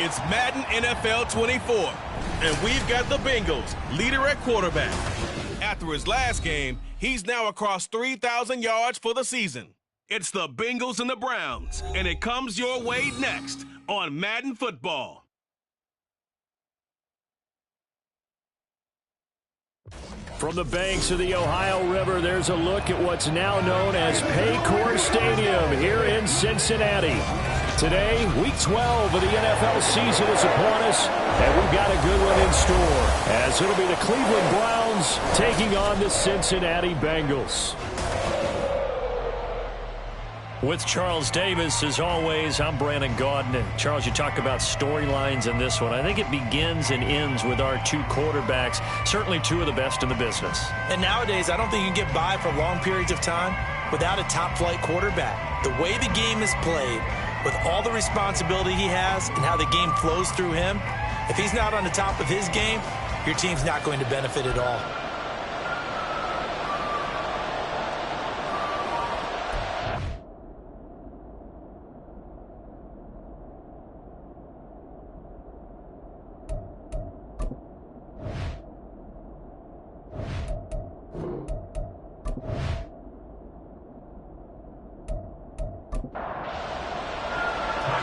It's Madden NFL 24, and we've got the Bengals, leader at quarterback. After his last game, he's now across 3,000 yards for the season. It's the Bengals and the Browns, and it comes your way next on Madden Football. From the banks of the Ohio River, there's a look at what's now known as Paycor Stadium here in Cincinnati. Today, Week 12 of the NFL season is upon us, and we've got a good one in store, as it'll be the Cleveland Browns taking on the Cincinnati Bengals. With Charles Davis, as always, I'm Brandon Gaudin. And Charles, you talk about storylines in this one. I think it begins and ends with our two quarterbacks, certainly two of the best in the business. And nowadays, I don't think you can get by for long periods of time without a top-flight quarterback. The way the game is played, with all the responsibility he has and how the game flows through him, if he's not on the top of his game, your team's not going to benefit at all.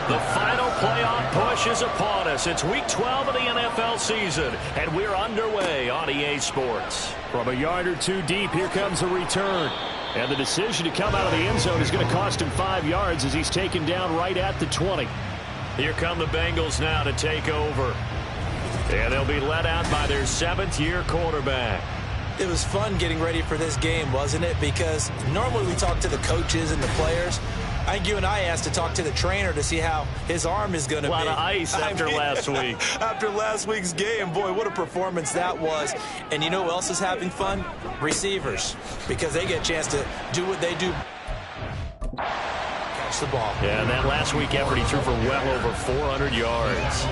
The final playoff push is upon us. It's Week 12 of the NFL season, and we're underway on EA Sports. From a yard or two deep, here comes a return. And the decision to come out of the end zone is going to cost him 5 yards as he's taken down right at the 20. Here come the Bengals now to take over. And they'll be led out by their 7th-year quarterback. It was fun getting ready for this game, wasn't it? Because normally we talk to the coaches and the players. I think you and I asked to talk to the trainer to see how his arm is going to be. A lot of ice after last week. After last week's game, boy, what a performance that was. And you know who else is having fun? Receivers, because they get a chance to do what they do. Catch the ball. Yeah, and that last week effort, he threw for well over 400 yards.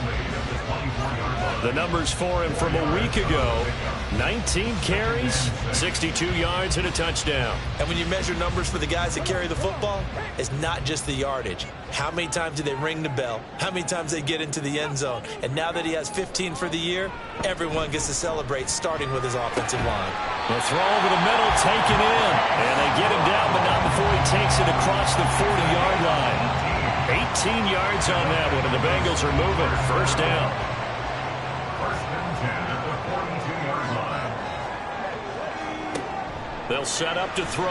The numbers for him from a week ago: 19 carries, 62 yards, and a touchdown. And when you measure numbers for the guys that carry the football, it's not just the yardage. How many times do they ring the bell? How many times they get into the end zone? And now that he has 15 for the year, everyone gets to celebrate, starting with his offensive line. The throw over the middle, taken in. And they get him down, but not before he takes it across the 40-yard line. 18 yards on that one, and the Bengals are moving. First down. They'll set up to throw.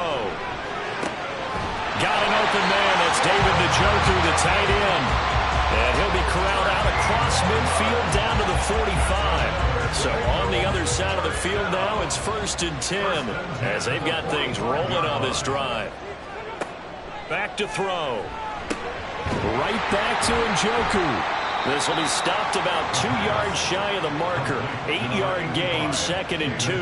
Got an open man. That's David Njoku, the tight end. And he'll be corralled out across midfield down to the 45. So on the other side of the field now, it's 1st and 10 as they've got things rolling on this drive. Back to throw. Right back to Njoku. This will be stopped about 2 yards shy of the marker. 8-yard gain, 2nd and 2. 8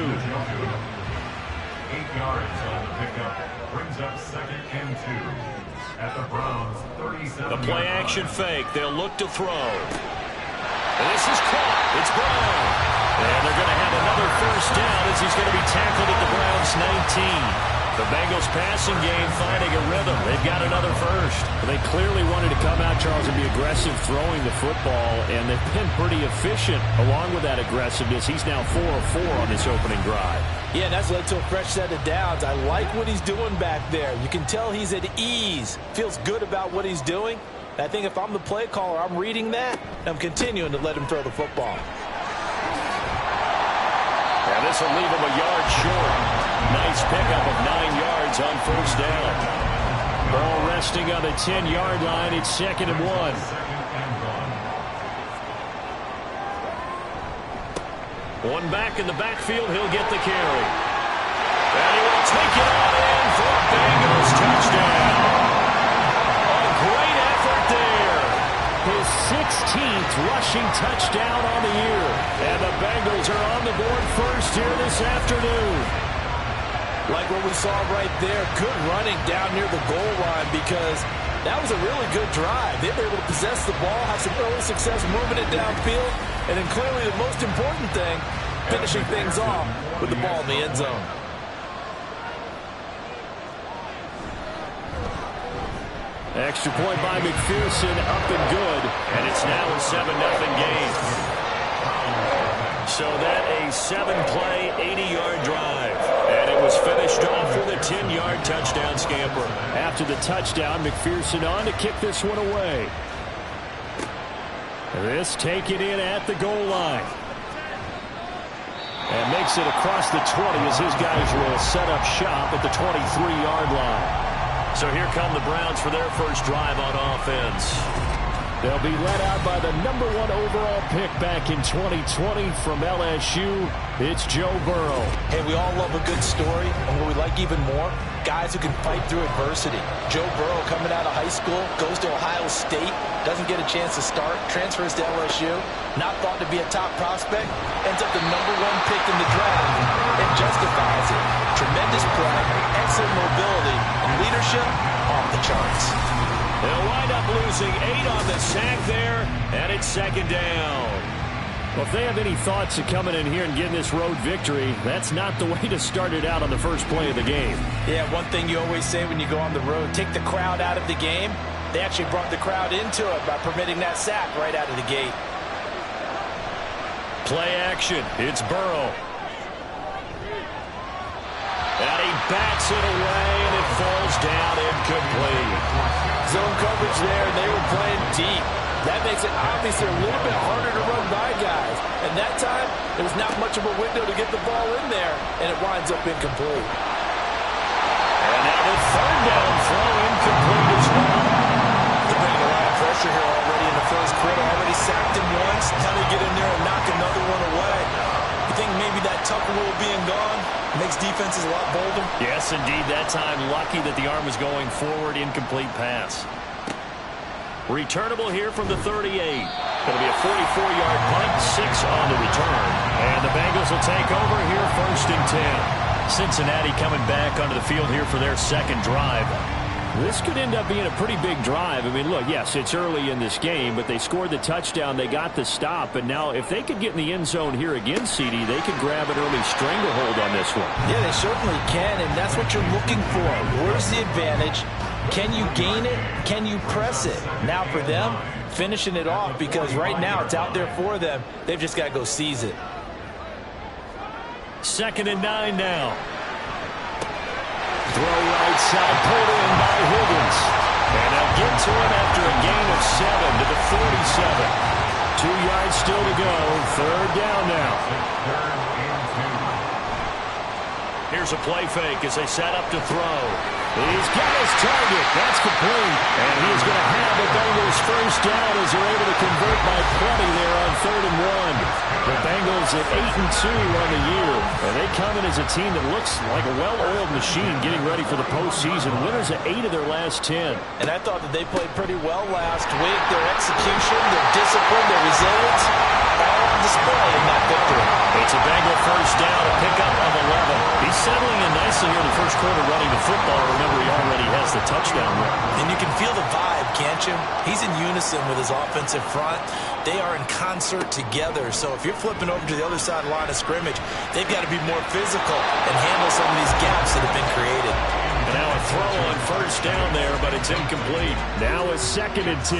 yards on the pickup. Brings up 2nd and 2 at the Browns' 37. The play action fake. They'll look to throw. And this is caught. It's Brown. And they're going to have another first down as he's going to be tackled at the Browns' 19. The Bengals passing game finding a rhythm. They've got another first. They clearly wanted to come out, Charles, and be aggressive throwing the football, and they've been pretty efficient along with that aggressiveness. He's now 4 of 4 on this opening drive. Yeah, that's led to a fresh set of downs. I like what he's doing back there. You can tell he's at ease. Feels good about what he's doing. I think if I'm the play caller, I'm reading that, and I'm continuing to let him throw the football. And this will leave him a yard short. Nice pickup of 9 yards on first down. Ball resting on the 10-yard line. It's 2nd and 1. One back in the backfield. He'll get the carry. And he will take it on in for a Bengals touchdown. A great effort there. His 16th rushing touchdown on the year. And the Bengals are on the board first here this afternoon. Like what we saw right there, good running down near the goal line, because that was a really good drive. They were able to possess the ball, have some early success moving it downfield, and then clearly the most important thing, finishing things off with the ball in the end zone. Extra point by McPherson, up and good. And it's now a 7-0 game. So that a 7-play, 80-yard drive. And it was finished off with a 10-yard touchdown scamper. After the touchdown, McPherson on to kick this one away. This taken in at the goal line. And makes it across the 20 as his guys will set up shop at the 23-yard line. So here come the Browns for their first drive on offense. They'll be led out by the #1 overall pick back in 2020 from LSU. It's Joe Burrow. Hey, we all love a good story, and what we like even more, guys who can fight through adversity. Joe Burrow coming out of high school, goes to Ohio State, doesn't get a chance to start, transfers to LSU, not thought to be a top prospect, ends up the #1 pick in the draft, and justifies it. Tremendous play, excellent mobility, and leadership off the charts. They'll wind up losing 8 on the sack there, and it's second down. Well, if they have any thoughts of coming in here and getting this road victory, that's not the way to start it out on the first play of the game. Yeah, one thing you always say when you go on the road, take the crowd out of the game. They actually brought the crowd into it by permitting that sack right out of the gate. Play action. It's Burrow. And he bats it away, and it falls down incomplete. Zone coverage there, and they were playing deep. That makes it obviously a little bit harder to run by guys. And that time, there was not much of a window to get the ball in there, and it winds up incomplete. And now the third down throw incomplete as well. They're bringing a lot of pressure here already in the first quarter. Already sacked him once. Now they get in there and knock another one away. You think maybe that Tucker rule being gone makes defenses a lot bolder? Yes, indeed. That time, lucky that the arm was going forward. Incomplete pass. Returnable here from the 38. Going to be a 44-yard punt, 6 on the return. And the Bengals will take over here first and 10. Cincinnati coming back onto the field here for their second drive. This could end up being a pretty big drive. I mean, look, yes, it's early in this game, but they scored the touchdown. They got the stop. And now if they could get in the end zone here again, CD, they could grab an early stranglehold on this one. Yeah, they certainly can, and that's what you're looking for. Where's the advantage? Can you gain it? Can you press it? Now for them, finishing it off, because right now it's out there for them. They've just got to go seize it. 2nd and 9 now. Throw right side, pulled in by Higgins. And they'll get to him after a gain of 7 to the 47. 2 yards still to go. Third down now. Here's a play fake as they set up to throw. He's got his target. That's complete. And he's going to have the Bengals first down as they're able to convert by plenty there on 3rd and 1. The Bengals at 8-2 on the year. And they come in as a team that looks like a well-oiled machine getting ready for the postseason. Winners of 8 of their last 10. And I thought that they played pretty well last week. Their execution, their discipline, their resilience, all on display in that victory. It's a Bengal first down, a pickup of 11. He's settling in nicely here in the first quarter running the football. Remember, he already has the touchdown run. And you can feel the vibe, can't you? He's in unison with his offensive front. They are in concert together. So if you're flipping over to the other side of the line of scrimmage, they've got to be more physical and handle some of these gaps that have been created. And now a throw on first down there, but it's incomplete. Now a 2nd and 10.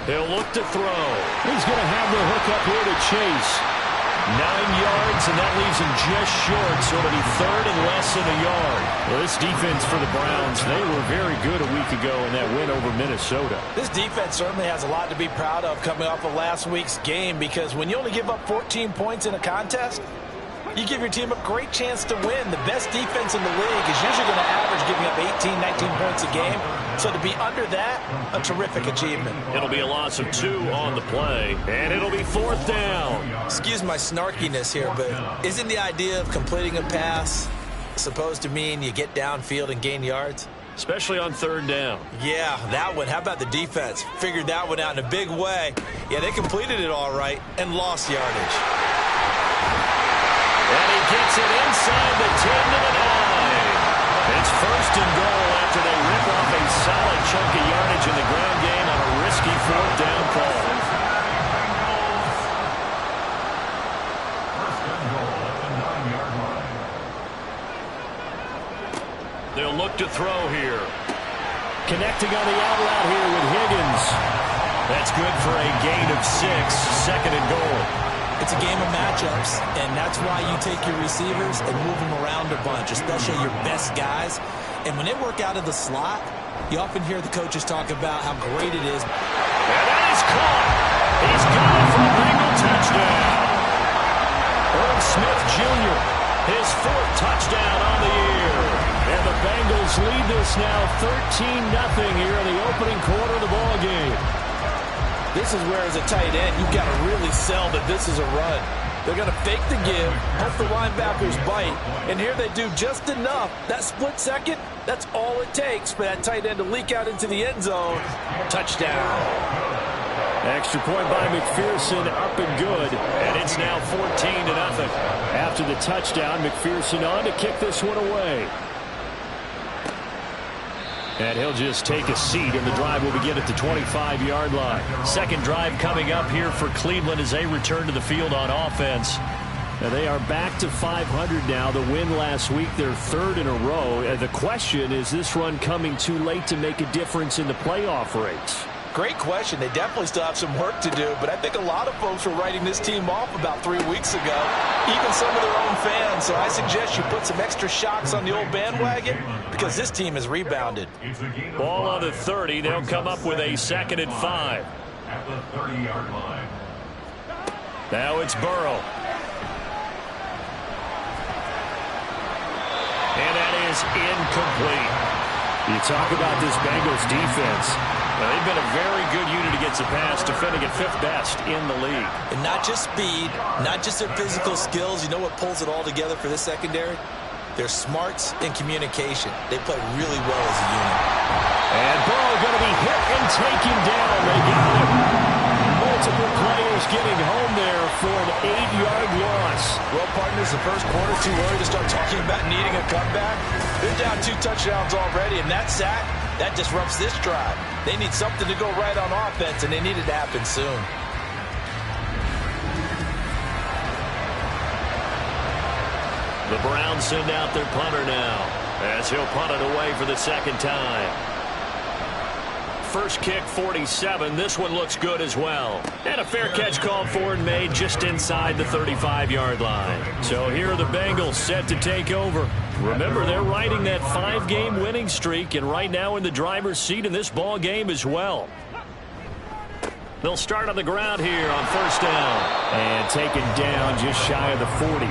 He'll look to throw. He's going to have the hook up here to Chase. 9 yards, and that leaves him just short, so it'll be 3rd and less than a yard. Well, this defense for the Browns, they were very good a week ago in that win over Minnesota. This defense certainly has a lot to be proud of coming off of last week's game, because when you only give up 14 points in a contest, you give your team a great chance to win. The best defense in the league is usually going to average giving up 18, 19 points a game. So to be under that, a terrific achievement. It'll be a loss of 2 on the play, and it'll be 4th down. Excuse my snarkiness here, but isn't the idea of completing a pass supposed to mean you get downfield and gain yards? Especially on 3rd down. Yeah, that one. How about the defense? Figured that one out in a big way. Yeah, they completed it all right and lost yardage. And he gets it inside the 10 to the 9. It's 1st and goal after they rip off a solid chunk of yardage in the ground game on a risky 4th down call. He'll look to throw here. Connecting on the out route here with Higgins. That's good for a gain of 6, 2nd and goal. It's a game of matchups, and that's why you take your receivers and move them around a bunch, especially your best guys. And when they work out of the slot, you often hear the coaches talk about how great it is. And that is caught. He's got it for a Bengal touchdown. Irv Smith Jr., his 4th touchdown on the year. And the Bengals lead this now 13-0 here in the opening quarter of the ball game. This is where, as a tight end, you've got to really sell that this is a run. They're going to fake the give, hope the linebackers bite, and here they do just enough. That split second, that's all it takes for that tight end to leak out into the end zone. Touchdown. Extra point by McPherson, up and good. And it's now 14-0. After the touchdown, McPherson on to kick this one away. And he'll just take a seat, and the drive will begin at the 25-yard line. Second drive coming up here for Cleveland as they return to the field on offense. And they are back to 500 now. The win last week, their 3rd in a row. And the question is this run coming too late to make a difference in the playoff race? Great question. They definitely still have some work to do, but I think a lot of folks were writing this team off about 3 weeks ago, even some of their own fans. So I suggest you put some extra shocks on the old bandwagon because this team has rebounded. Ball on the 30. They'll come up with a 2nd and 5. At the 30-yard line. Now it's Burrow. And that is incomplete. You talk about this Bengals defense. Well, they've been a very good unit against the pass, defending at 5th best in the league. And not just speed, not just their physical skills. You know what pulls it all together for this secondary? Their smarts and communication. They play really well as a unit. And Burrow going to be hit and taken down. They got him. Multiple players getting home there for an 8-yard loss. Well, partners, the first quarter, too early to start talking about needing a comeback. They're down 2 touchdowns already, and that sack, that disrupts this drive. They need something to go right on offense, and they need it to happen soon. The Browns send out their punter now as he'll punt it away for the 2nd time. First kick, 47. This one looks good as well. And a fair catch called for and made just inside the 35-yard line. So here are the Bengals set to take over. Remember, they're riding that 5-game winning streak, and right now in the driver's seat in this ball game as well. They'll start on the ground here on 1st down. And taken down just shy of the 40.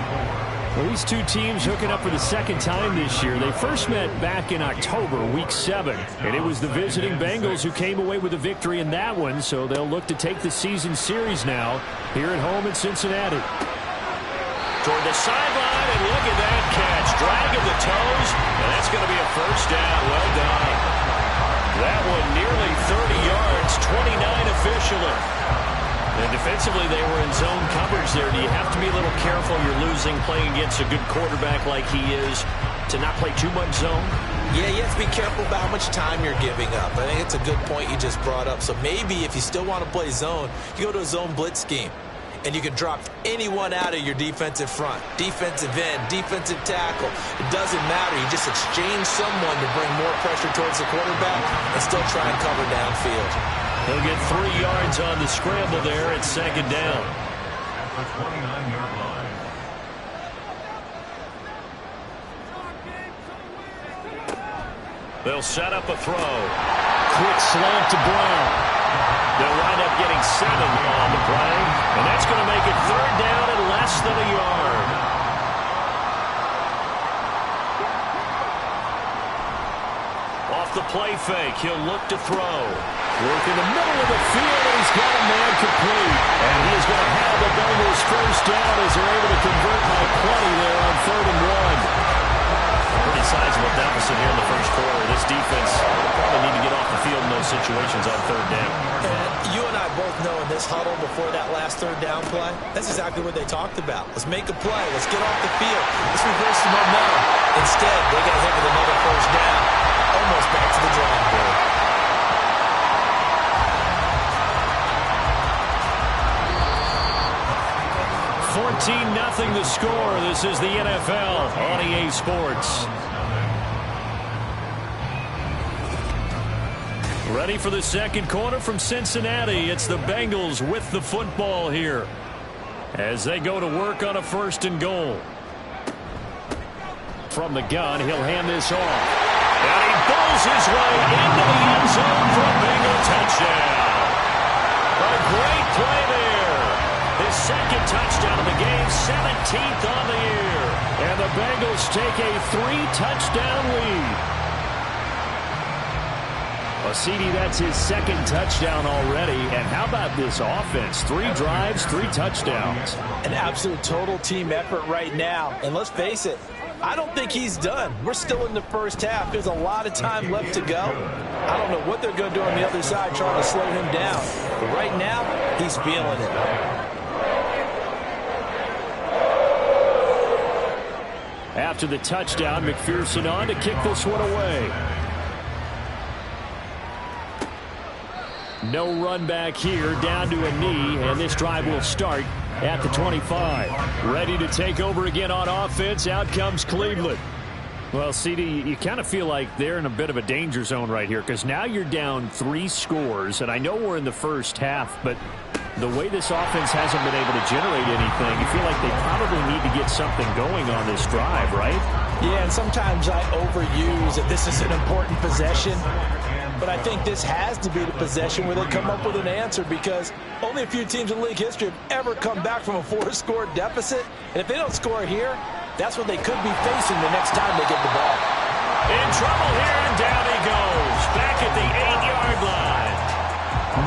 Well, these two teams hooking up for the 2nd time this year. They first met back in October, week 7. And it was the visiting Bengals who came away with a victory in that one. So they'll look to take the season series now here at home in Cincinnati. Toward the sideline, and look at that catch. Dragging the toes, and that's going to be a 1st down. Well done. That one nearly 30 yards, 29 officially. And defensively, they were in zone coverage there. Do you have to be a little careful? You're losing, playing against a good quarterback like he is, to not play too much zone? Yeah, you have to be careful about how much time you're giving up. I think it's a good point you just brought up. So maybe if you still want to play zone, you go to a zone blitz scheme. And you can drop anyone out of your defensive front. Defensive end, defensive tackle. It doesn't matter. You just exchange someone to bring more pressure towards the quarterback and still try and cover downfield. He'll get 3 yards on the scramble there at 2nd down. At the 29-yard line. They'll set up a throw. Quick slant to Brown. They'll wind up getting 7 on the play, and that's going to make it 3rd down and less than a yard. Off the play fake, he'll look to throw. Work in the middle of the field, and he's got a man complete. And he's going to have the Bengals 1st down as they're able to convert by 20 there on 3rd and 1. Pretty sizable deficit here in the 1st quarter. This defense probably need to get off the field in those situations on 3rd down. And you and I both know in this huddle before that last 3rd down play, that's exactly what they talked about. Let's make a play. Let's get off the field. Let's reverse the momentum. Instead, they got hit with another 1st down. Almost back to the drawing board. Nothing the score. This is the NFL on EA Sports. Ready for the second quarter from Cincinnati. It's the Bengals with the football here as they go to work on a 1st and goal. From the gun, he'll hand this off. And he pulls his way into the end zone for a Bengal touchdown. A great play there. His second touchdown of the game, 17th on the year. And the Bengals take a 3-touchdown lead. Well, CD, that's his second touchdown already. And how about this offense? 3 drives, 3 touchdowns. An absolute total team effort right now. And let's face it, I don't think he's done. We're still in the first half. There's a lot of time left to go. I don't know what they're going to do on the other side trying to slow him down. But right now, he's feeling it. After the touchdown, McPherson on to kick this one away. No run back here, down to a knee, and this drive will start at the 25. Ready to take over again on offense. Out comes Cleveland. Well, CD, you kind of feel like they're in a bit of a danger zone right here because now you're down 3 scores, and I know we're in the first half, but the way this offense hasn't been able to generate anything, you feel like they probably need to get something going on this drive, right? Yeah, and sometimes I overuse that this is an important possession. But I think this has to be the possession where they come up with an answer because only a few teams in league history have ever come back from a 4-score deficit. And if they don't score here, that's what they could be facing the next time they get the ball. In trouble here, and down he goes. Back at the 8-yard line.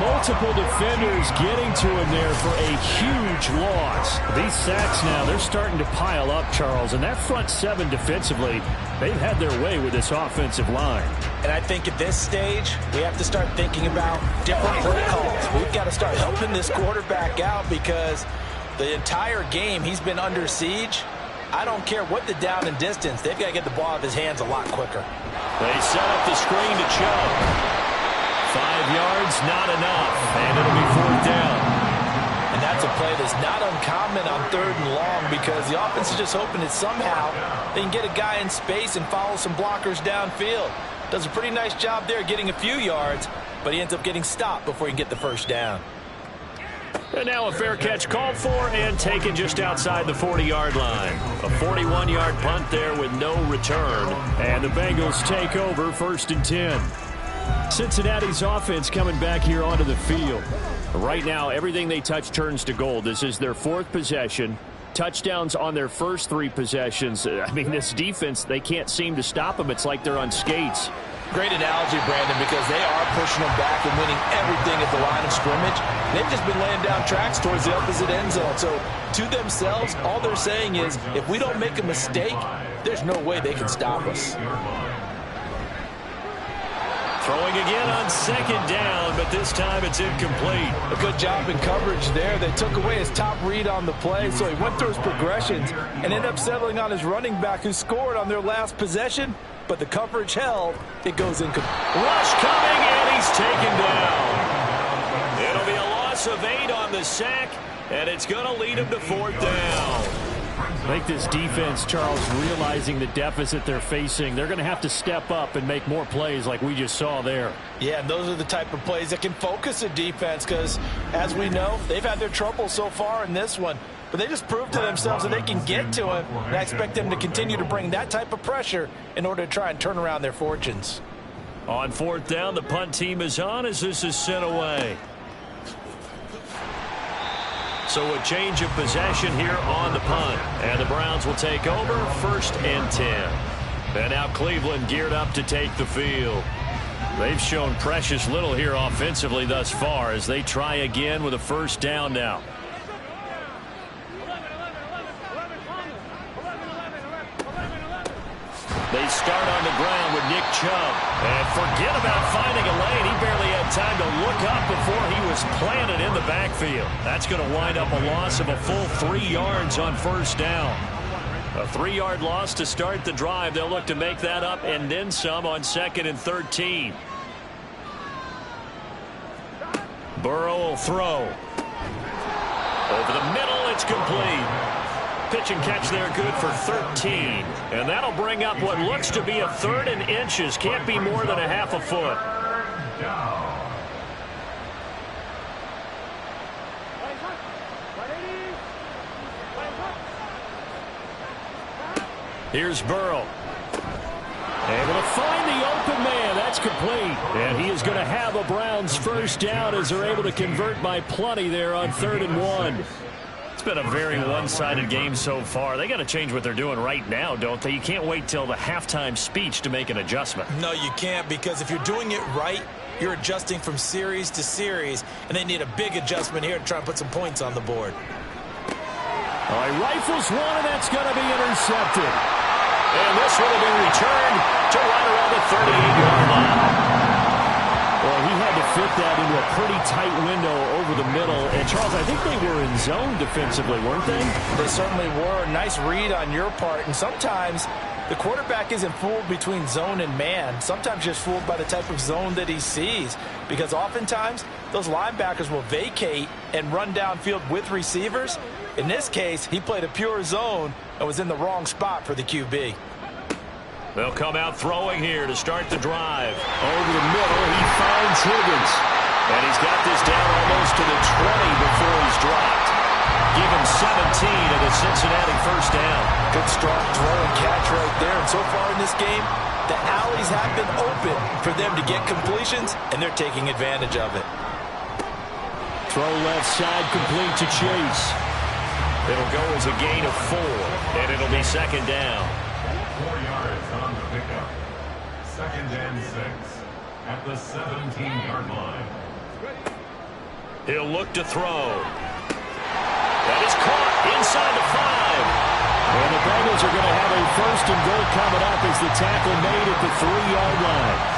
Multiple defenders getting to him there for a huge loss. These sacks now, they're starting to pile up, Charles. And that front 7 defensively, they've had their way with this offensive line. And I think at this stage, we have to start thinking about different play calls. We've got to start helping this quarterback out because the entire game he's been under siege. I don't care what the down and distance. They've got to get the ball out of his hands a lot quicker. They set up the screen to Chubb. 5 yards, not enough. And it'll be 4th down. And that's a play that's not uncommon on 3rd and long because the offense is just hoping that somehow they can get a guy in space and follow some blockers downfield. Does a pretty nice job there getting a few yards, but he ends up getting stopped before he can get the 1st down. And now a fair catch called for and taken just outside the 40-yard line. A 41-yard punt there with no return. And the Bengals take over 1st and 10. Cincinnati's offense coming back here onto the field. Right now, everything they touch turns to gold. This is their 4th possession. Touchdowns on their first 3 possessions. I mean, this defense, they can't seem to stop them. It's like they're on skates. Great analogy, Brandon, because they are pushing them back and winning everything at the line of scrimmage. They've just been laying down tracks towards the opposite end zone. So to themselves, all they're saying is, if we don't make a mistake, there's no way they can stop us. Throwing again on 2nd down, but this time it's incomplete. A good job in coverage there. They took away his top read on the play, so he went through his progressions and ended up settling on his running back who scored on their last possession, but the coverage held. It goes incomplete. Rush coming, and he's taken down. It'll be a loss of 8 on the sack, and it's going to lead him to 4th down. I think this defense, Charles, realizing the deficit they're facing, they're going to have to step up and make more plays like we just saw there. Yeah, and those are the type of plays that can focus a defense because, as we know, they've had their trouble so far in this one. But they just proved to themselves that they can get to him, and I expect them to continue to bring that type of pressure in order to try and turn around their fortunes. On 4th down, the punt team is on as this is sent away. So a change of possession here on the punt. And the Browns will take over 1st and 10. And now Cleveland geared up to take the field. They've shown precious little here offensively thus far as they try again with a 1st down now. They start on the ground with Nick Chubb. And forget about finding a lane. He barely had time to look up before he was planted in the backfield. That's going to wind up a loss of a full 3 yards on 1st down. A 3-yard loss to start the drive. They'll look to make that up and then some on 2nd and 13. Burrow will throw. Over the middle, it's complete. Pitch and catch there, good for 13. And that'll bring up what looks to be a 3rd and inches. Can't be more than a half a foot. Here's Burrow. Able to find the open man. That's complete. And he is going to have a Browns first down as they're able to convert by plenty there on 3rd and 1. It's been a very one-sided game so far. They got to change what they're doing right now, don't they? You can't wait till the halftime speech to make an adjustment. No, you can't, because if you're doing it right, you're adjusting from series to series, and they need a big adjustment here to try and put some points on the board. All right, rifles one, and that's going to be intercepted. And this one will be returned to right around the 38-yard line. Well, he had to fit that into a pretty tight window over the middle. And, Charles, I think they were in zone defensively, weren't they? They certainly were. Nice read on your part. And sometimes the quarterback isn't fooled between zone and man. Sometimes just fooled by the type of zone that he sees. Because oftentimes those linebackers will vacate and run downfield with receivers. In this case, he played a pure zone and was in the wrong spot for the QB. They'll come out throwing here to start the drive. Over the middle, he finds Higgins. And he's got this down almost to the 20 before he's dropped. Give him 17 of the Cincinnati first down. Good strong throw and catch right there. And so far in this game, the alleys have been open for them to get completions, and they're taking advantage of it. Throw left side complete to Chase. It'll go as a gain of 4, and it'll be 2nd down. 4 yards on the pickup. 2nd and 6 at the 17-yard line. He'll look to throw. That is caught inside the 5. And the Bengals are going to have a 1st and goal coming up as the tackle made at the 3-yard line.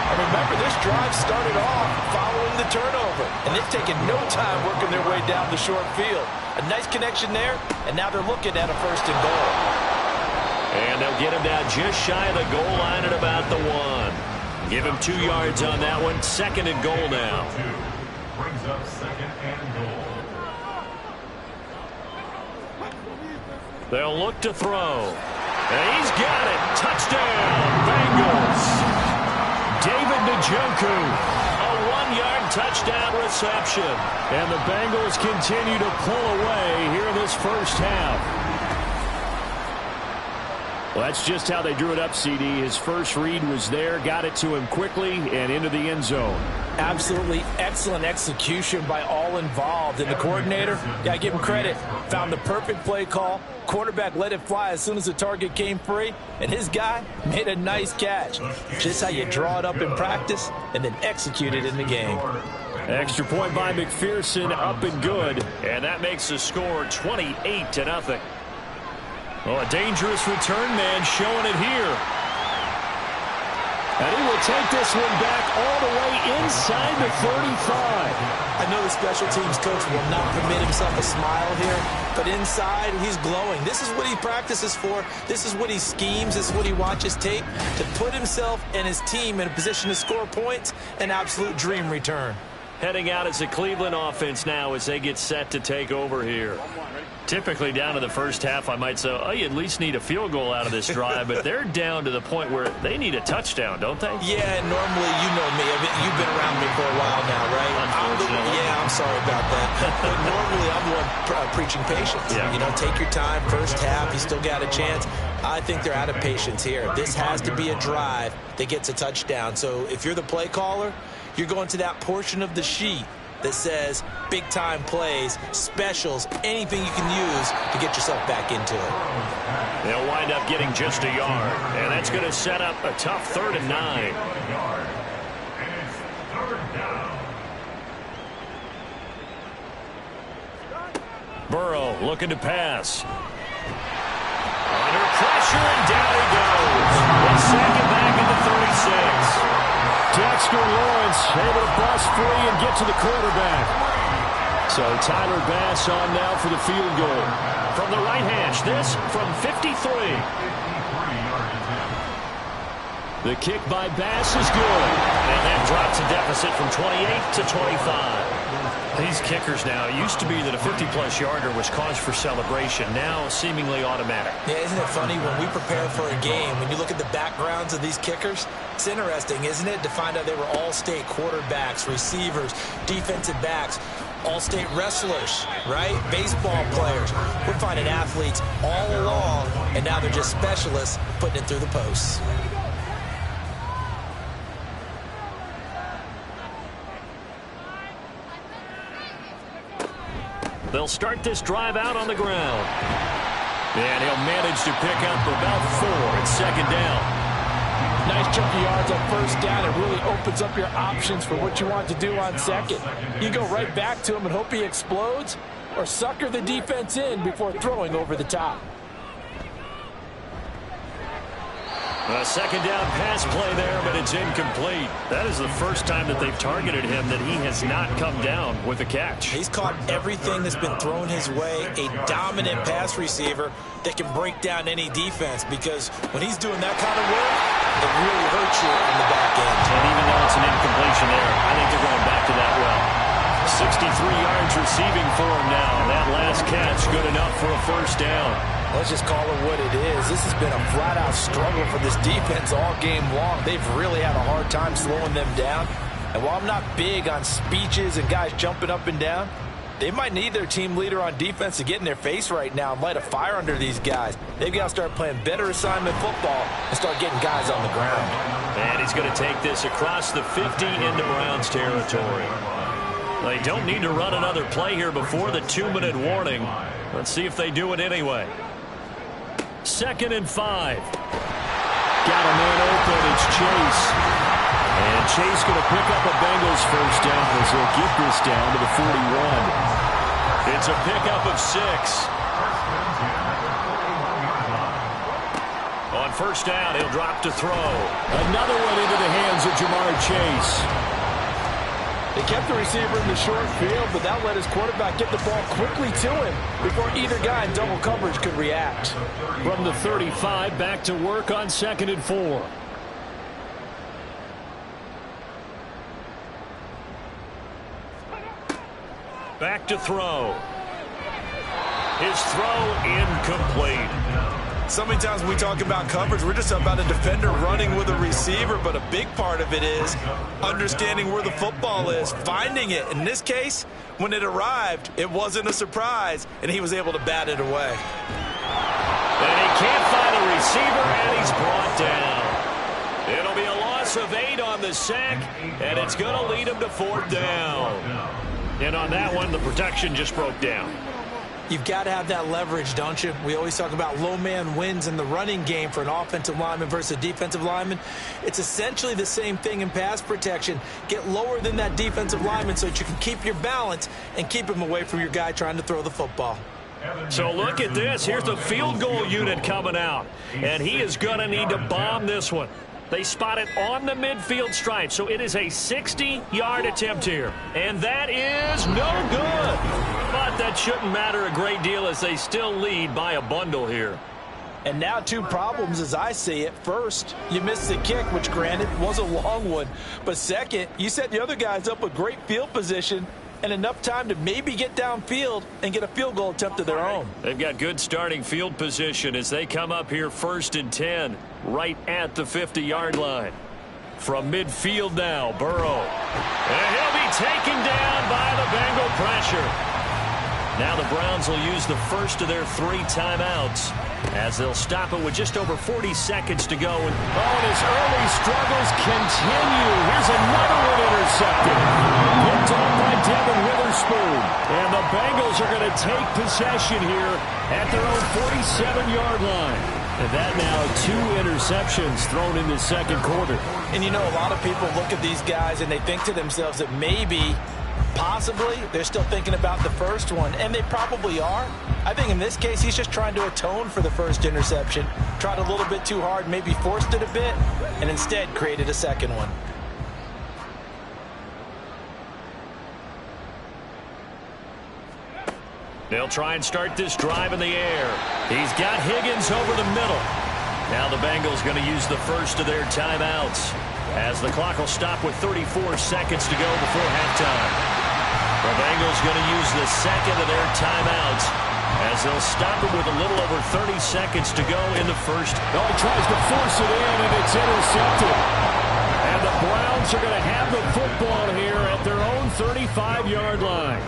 And remember, this drive started off following the turnover, and they've taken no time working their way down the short field. A nice connection there, and now they're looking at a 1st and goal. And they'll get him down just shy of the goal line at about the 1. Give him 2 yards on that one. 2nd and goal now. Brings up 2nd and goal. They'll look to throw. And he's got it. Touchdown, Bengals. David Njoku, a 1-yard touchdown reception. And the Bengals continue to pull away here in this first half. Well, that's just how they drew it up, CD. His first read was there, got it to him quickly, and into the end zone. Absolutely excellent execution by all involved. And the coordinator, yeah, give him credit, found the perfect play call. Quarterback let it fly as soon as the target came free, and his guy made a nice catch. Just how you draw it up in practice and then execute it in the game. Extra point by McPherson, up and good. And that makes the score 28-0. Well, a dangerous return man showing it here. And he will take this one back all the way inside the 35. I know the special teams coach will not permit himself a smile here, but inside he's glowing. This is what he practices for. This is what he schemes. This is what he watches tape to put himself and his team in a position to score points. An absolute dream return. Heading out as the Cleveland offense now as they get set to take over here. Typically down to the first half, I might say, oh, you at least need a field goal out of this drive, but they're down to the point where they need a touchdown, don't they? Yeah, normally, you know me. You've been around me for a while now, right? I'm sorry about that. But normally, I'm the one preaching patience. Yeah. You know, take your time. First half, you still got a chance. I think they're out of patience here. This has to be a drive that gets a touchdown. So if you're the play caller, you're going to that portion of the sheet that says big-time plays, specials, anything you can use to get yourself back into it. They'll wind up getting just a yard, and that's going to set up a tough 3rd and 9. And it's 3rd down. Burrow looking to pass. Under pressure, and down he goes. Let's sack it back at the 36. Dexter Lawrence able to bust free and get to the quarterback. So Tyler Bass on now for the field goal. From the right hash, this from 53. The kick by Bass is good. And that drops a deficit from 28 to 25. These kickers now, it used to be that a 50-plus yarder was cause for celebration. Now, seemingly automatic. Yeah, isn't it funny when we prepare for a game, when you look at the backgrounds of these kickers, it's interesting, isn't it, to find out they were all-state quarterbacks, receivers, defensive backs, all-state wrestlers, right? Baseball players. We're finding athletes all along, and now they're just specialists putting it through the posts. They'll start this drive out on the ground. And he'll manage to pick up about 4 at second down. Nice chunk of yards on first down. It really opens up your options for what you want to do on second. You go right back to him and hope he explodes, or sucker the defense in before throwing over the top. A second down pass play there, but it's incomplete. That is the first time that they've targeted him that he has not come down with a catch. He's caught everything that's been thrown his way, a dominant pass receiver that can break down any defense, because when he's doing that kind of work, it really hurts you on the back end. And even though it's an incompletion there, I think they're going back to that well. 63 yards receiving for him now. That last catch good enough for a first down. Let's just call it what it is. This has been a flat-out struggle for this defense all game long. They've really had a hard time slowing them down. And while I'm not big on speeches and guys jumping up and down, they might need their team leader on defense to get in their face right now and light a fire under these guys. They've got to start playing better assignment football and start getting guys on the ground. And he's going to take this across the 50 into Browns territory. They don't need to run another play here before the 2-minute warning. Let's see if they do it anyway. 2nd and 5. Got a man open. It's Chase. And Chase going to pick up a Bengals first down as he'll get this down to the 41. It's a pickup of 6. On first down, he'll drop to throw. Another one into the hands of Jamar Chase. They kept the receiver in the short field, but that let his quarterback get the ball quickly to him before either guy in double coverage could react. From the 35, back to work on 2nd and 4. Back to throw. His throw incomplete. So many times when we talk about coverage, we're just about a defender running with a receiver, but a big part of it is understanding where the football is, finding it. In this case, when it arrived, it wasn't a surprise, and he was able to bat it away. And he can't find a receiver, and he's brought down. It'll be a loss of 8 on the sack, and it's going to lead him to 4th down. And on that one, the protection just broke down. You've got to have that leverage, don't you? We always talk about low man wins in the running game for an offensive lineman versus a defensive lineman. It's essentially the same thing in pass protection. Get lower than that defensive lineman so that you can keep your balance and keep him away from your guy trying to throw the football. So look at this. Here's the field goal unit coming out. And he is going to need to bomb this one. They spot it on the midfield stripe, so it is a 60-yard attempt here. And that is no good. But that shouldn't matter a great deal as they still lead by a bundle here. And now 2 problems as I see it. First, you missed the kick, which granted was a long one. But second, you set the other guys up with great field position and enough time to maybe get downfield and get a field goal attempt of their own. They've got good starting field position as they come up here 1st and 10, right at the 50-yard line. From midfield now, Burrow. And he'll be taken down by the Bengal pressure. Now the Browns will use the first of their 3 timeouts as they'll stop it with just over 40 seconds to go. And his early struggles continue. Here's another one intercepted. Picked off by Devin Witherspoon. And the Bengals are going to take possession here at their own 47-yard line. And that now 2 interceptions thrown in the second quarter. And you know, a lot of people look at these guys and they think to themselves that maybe, possibly, they're still thinking about the first one. And they probably are. I think in this case, he's just trying to atone for the first interception. Tried a little bit too hard, maybe forced it a bit, and instead created a second one. They'll try and start this drive in the air. He's got Higgins over the middle. Now the Bengals going to use the first of their timeouts as the clock will stop with 34 seconds to go before halftime. The Bengals going to use the second of their timeouts as they'll stop it with a little over 30 seconds to go in the first. Oh, he tries to force it in, and it's intercepted. And the Browns are going to have the football here at their own 35-yard line.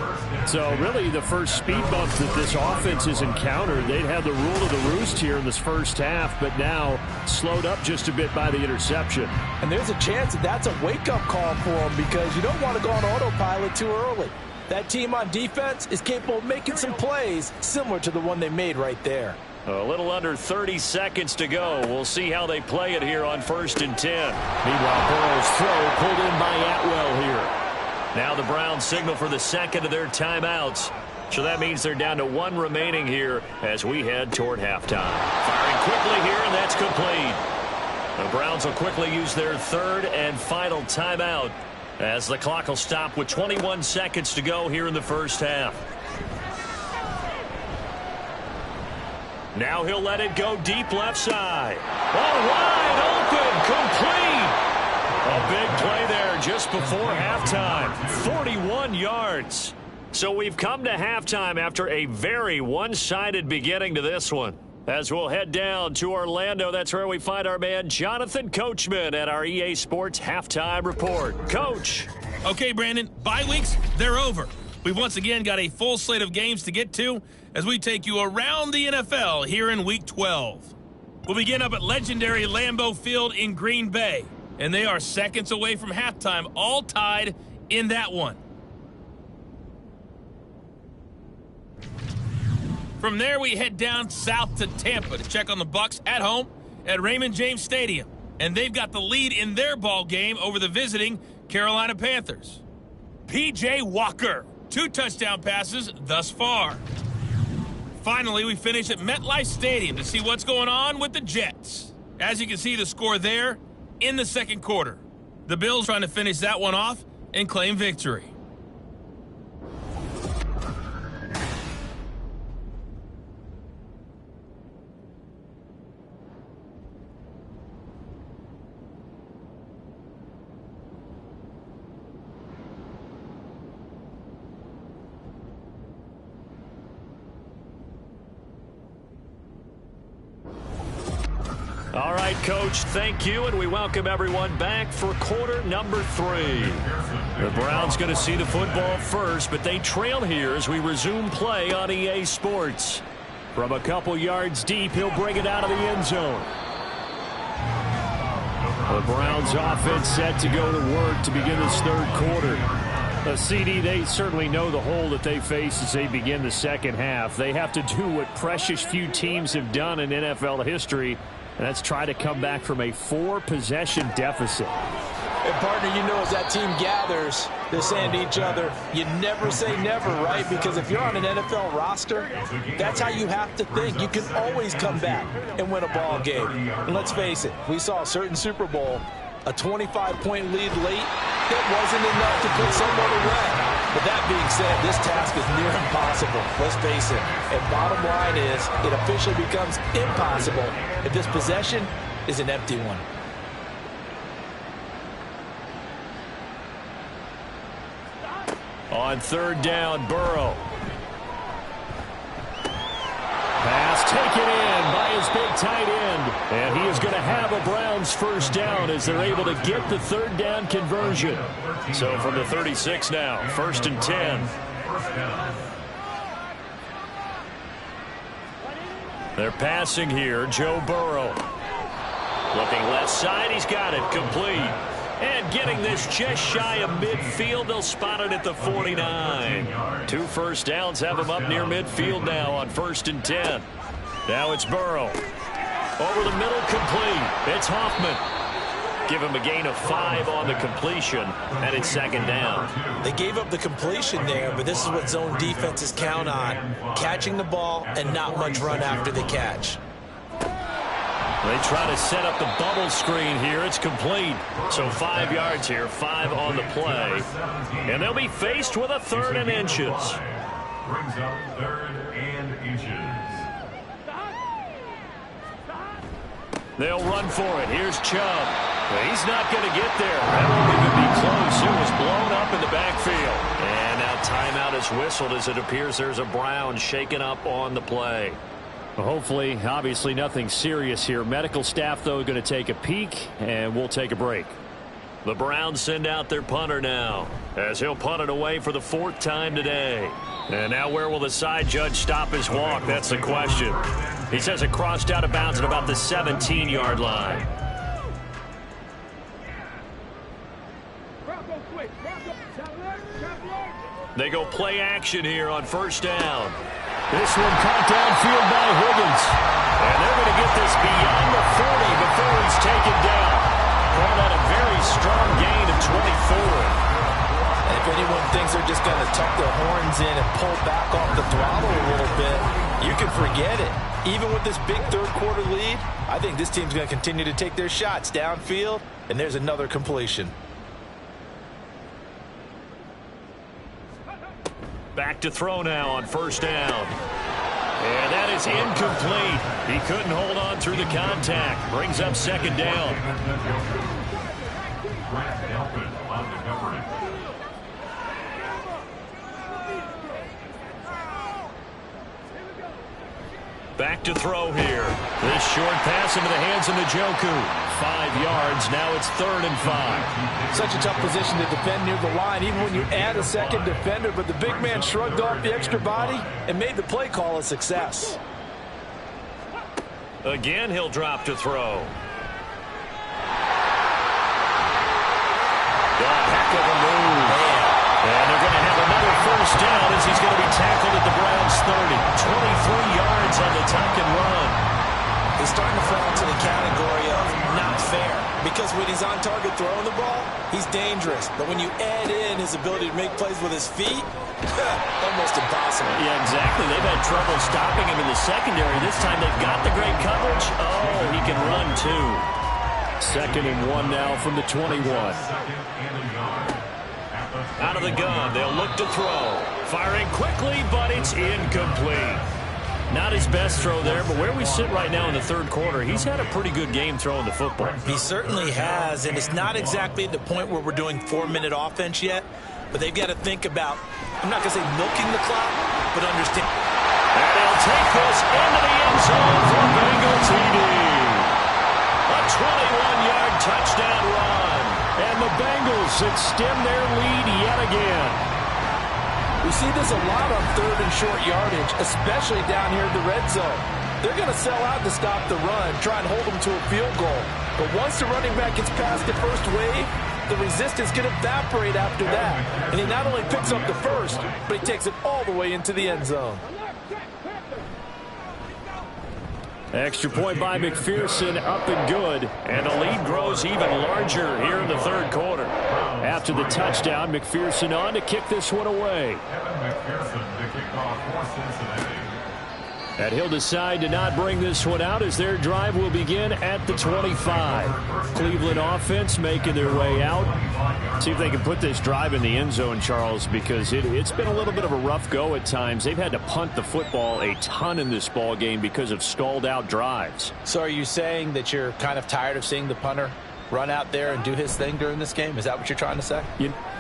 So really the first speed bump that this offense has encountered. They'd had the rule of the roost here in this first half, but now slowed up just a bit by the interception. And there's a chance that that's a wake-up call for them because you don't want to go on autopilot too early. That team on defense is capable of making some plays similar to the one they made right there. A little under 30 seconds to go. We'll see how they play it here on 1st and 10. Meanwhile, Burrow's throw pulled in by Atwell here. Now the Browns signal for the second of their timeouts. So that means they're down to one remaining here as we head toward halftime. Firing quickly here, and that's complete. The Browns will quickly use their third and final timeout as the clock will stop with 21 seconds to go here in the first half. Now he'll let it go deep left side. Oh, wide open, complete. A big play there just before halftime. 41 yards. So we've come to halftime after a very one-sided beginning to this one. As we'll head down to Orlando, that's where we find our man Jonathan Coachman at our EA Sports Halftime Report. Coach. Okay, Brandon, bye weeks, they're over. We've once again got a full slate of games to get to as we take you around the NFL here in Week 12. We'll begin up at legendary Lambeau Field in Green Bay, and they are seconds away from halftime, all tied in that one. From there, we head down south to Tampa to check on the Bucs at home at Raymond James Stadium, and they've got the lead in their ball game over the visiting Carolina Panthers. P.J. Walker, 2 touchdown passes thus far. Finally, we finish at MetLife Stadium to see what's going on with the Jets. As you can see, the score there in the second quarter. The Bills trying to finish that one off and claim victory. All right, Coach, thank you, and we welcome everyone back for quarter number 3. The Browns going to see the football first, but they trail here as we resume play on EA Sports. From a couple yards deep, he'll bring it out of the end zone. The Browns offense set to go to work to begin this third quarter. CD, they certainly know the hole that they face as they begin the second half. They have to do what precious few teams have done in NFL history, and that's try to come back from a 4-possession deficit. And partner, you know, as that team gathers, they're saying to each other, you never say never, right? Because if you're on an NFL roster, that's how you have to think. You can always come back and win a ball game. And let's face it, we saw a certain Super Bowl, a 25-point lead late, that wasn't enough to put someone away. But that being said, this task is near impossible. Let's face it. And bottom line is, it officially becomes impossible if this possession is an empty one. On third down, Burrow. Pass taken in by his big tight end. And he is going to have a Browns first down as they're able to get the third down conversion. So from the 36 now, 1st and 10. They're passing here, Joe Burrow. Looking left side, he's got it, complete. And getting this just shy of midfield, they'll spot it at the 49. 2 first downs have him up near midfield now on 1st and 10. Now it's Burrow. Over the middle, complete. It's Hoffman. Give him a gain of 5 on the completion, and it's 2nd down. They gave up the completion there, but this is what zone defenses count on. Catching the ball and not much run after the catch. They try to set up the bubble screen here. It's complete. So 5 yards here, 5 on the play. And they'll be faced with a 3rd and inches. Brings up 3rd and inches. They'll run for it. Here's Chubb. He's not going to get there. That won't even be close. It was blown up in the backfield. And now timeout is whistled as it appears there's a Brown shaken up on the play. Well, hopefully, obviously nothing serious here. Medical staff, though, going to take a peek, and we'll take a break. The Browns send out their punter now, as he'll punt it away for the 4th time today. And now where will the side judge stop his walk? That's the question. He says it crossed out of bounds at about the 17-yard line. They go play action here on 1st down. This one caught downfield by Higgins. And they're going to get this beyond the 40 before he's taken down. Call that a very strong gain of 24. If anyone thinks they're just going to tuck their horns in and pull back off the throttle a little bit, you can forget it. Even with this big third-quarter lead, I think this team's going to continue to take their shots downfield, and there's another completion. Back to throw now on 1st down. And that is incomplete. He couldn't hold on through the contact. Brings up 2nd down. Back to throw here. This short pass into the hands of Njoku. 5 yards. Now it's 3rd and 5. Such a tough position to defend near the line, even when you add a second defender. But the big man shrugged off the extra body and made the play call a success. Again, he'll drop to throw. The heck of a move. And they're going to have another 1st down as he's going to be tackled at the Browns' 30. 23 yards on the tuck and run. He's starting to fall into the category of not fair. Because when he's on target throwing the ball, he's dangerous. But when you add in his ability to make plays with his feet, almost impossible. Yeah, exactly. They've had trouble stopping him in the secondary. This time they've got the great coverage. Oh, he can run too. 2nd and 1 now from the 21. Out of the gun, they'll look to throw. Firing quickly, but it's incomplete. Not his best throw there, but where we sit right now in the 3rd quarter, he's had a pretty good game throwing the football. He certainly has, and it's not exactly at the point where we're doing 4-minute offense yet, but they've got to think about, I'm not going to say milking the clock, but understand. And he'll take this into the end zone for Bengal TD. A 21-yard touchdown run. And the Bengals extend their lead yet again. We see this a lot on 3rd and short yardage, especially down here in the red zone. They're going to sell out to stop the run, try and hold them to a field goal. But once the running back gets past the first wave, the resistance can evaporate after that. And he not only picks up the first, but he takes it all the way into the end zone. Extra point by McPherson, up and good. And the lead grows even larger here in the 3rd quarter. After the touchdown, McPherson on to kick this one away. And he'll decide to not bring this one out as their drive will begin at the 25. Cleveland offense making their way out. See if they can put this drive in the end zone, Charles, because it's been a little bit of a rough go at times. They've had to punt the football a ton in this ball game because of stalled out drives. So are you saying that you're kind of tired of seeing the punter run out there and do his thing during this game? Is that what you're trying to say?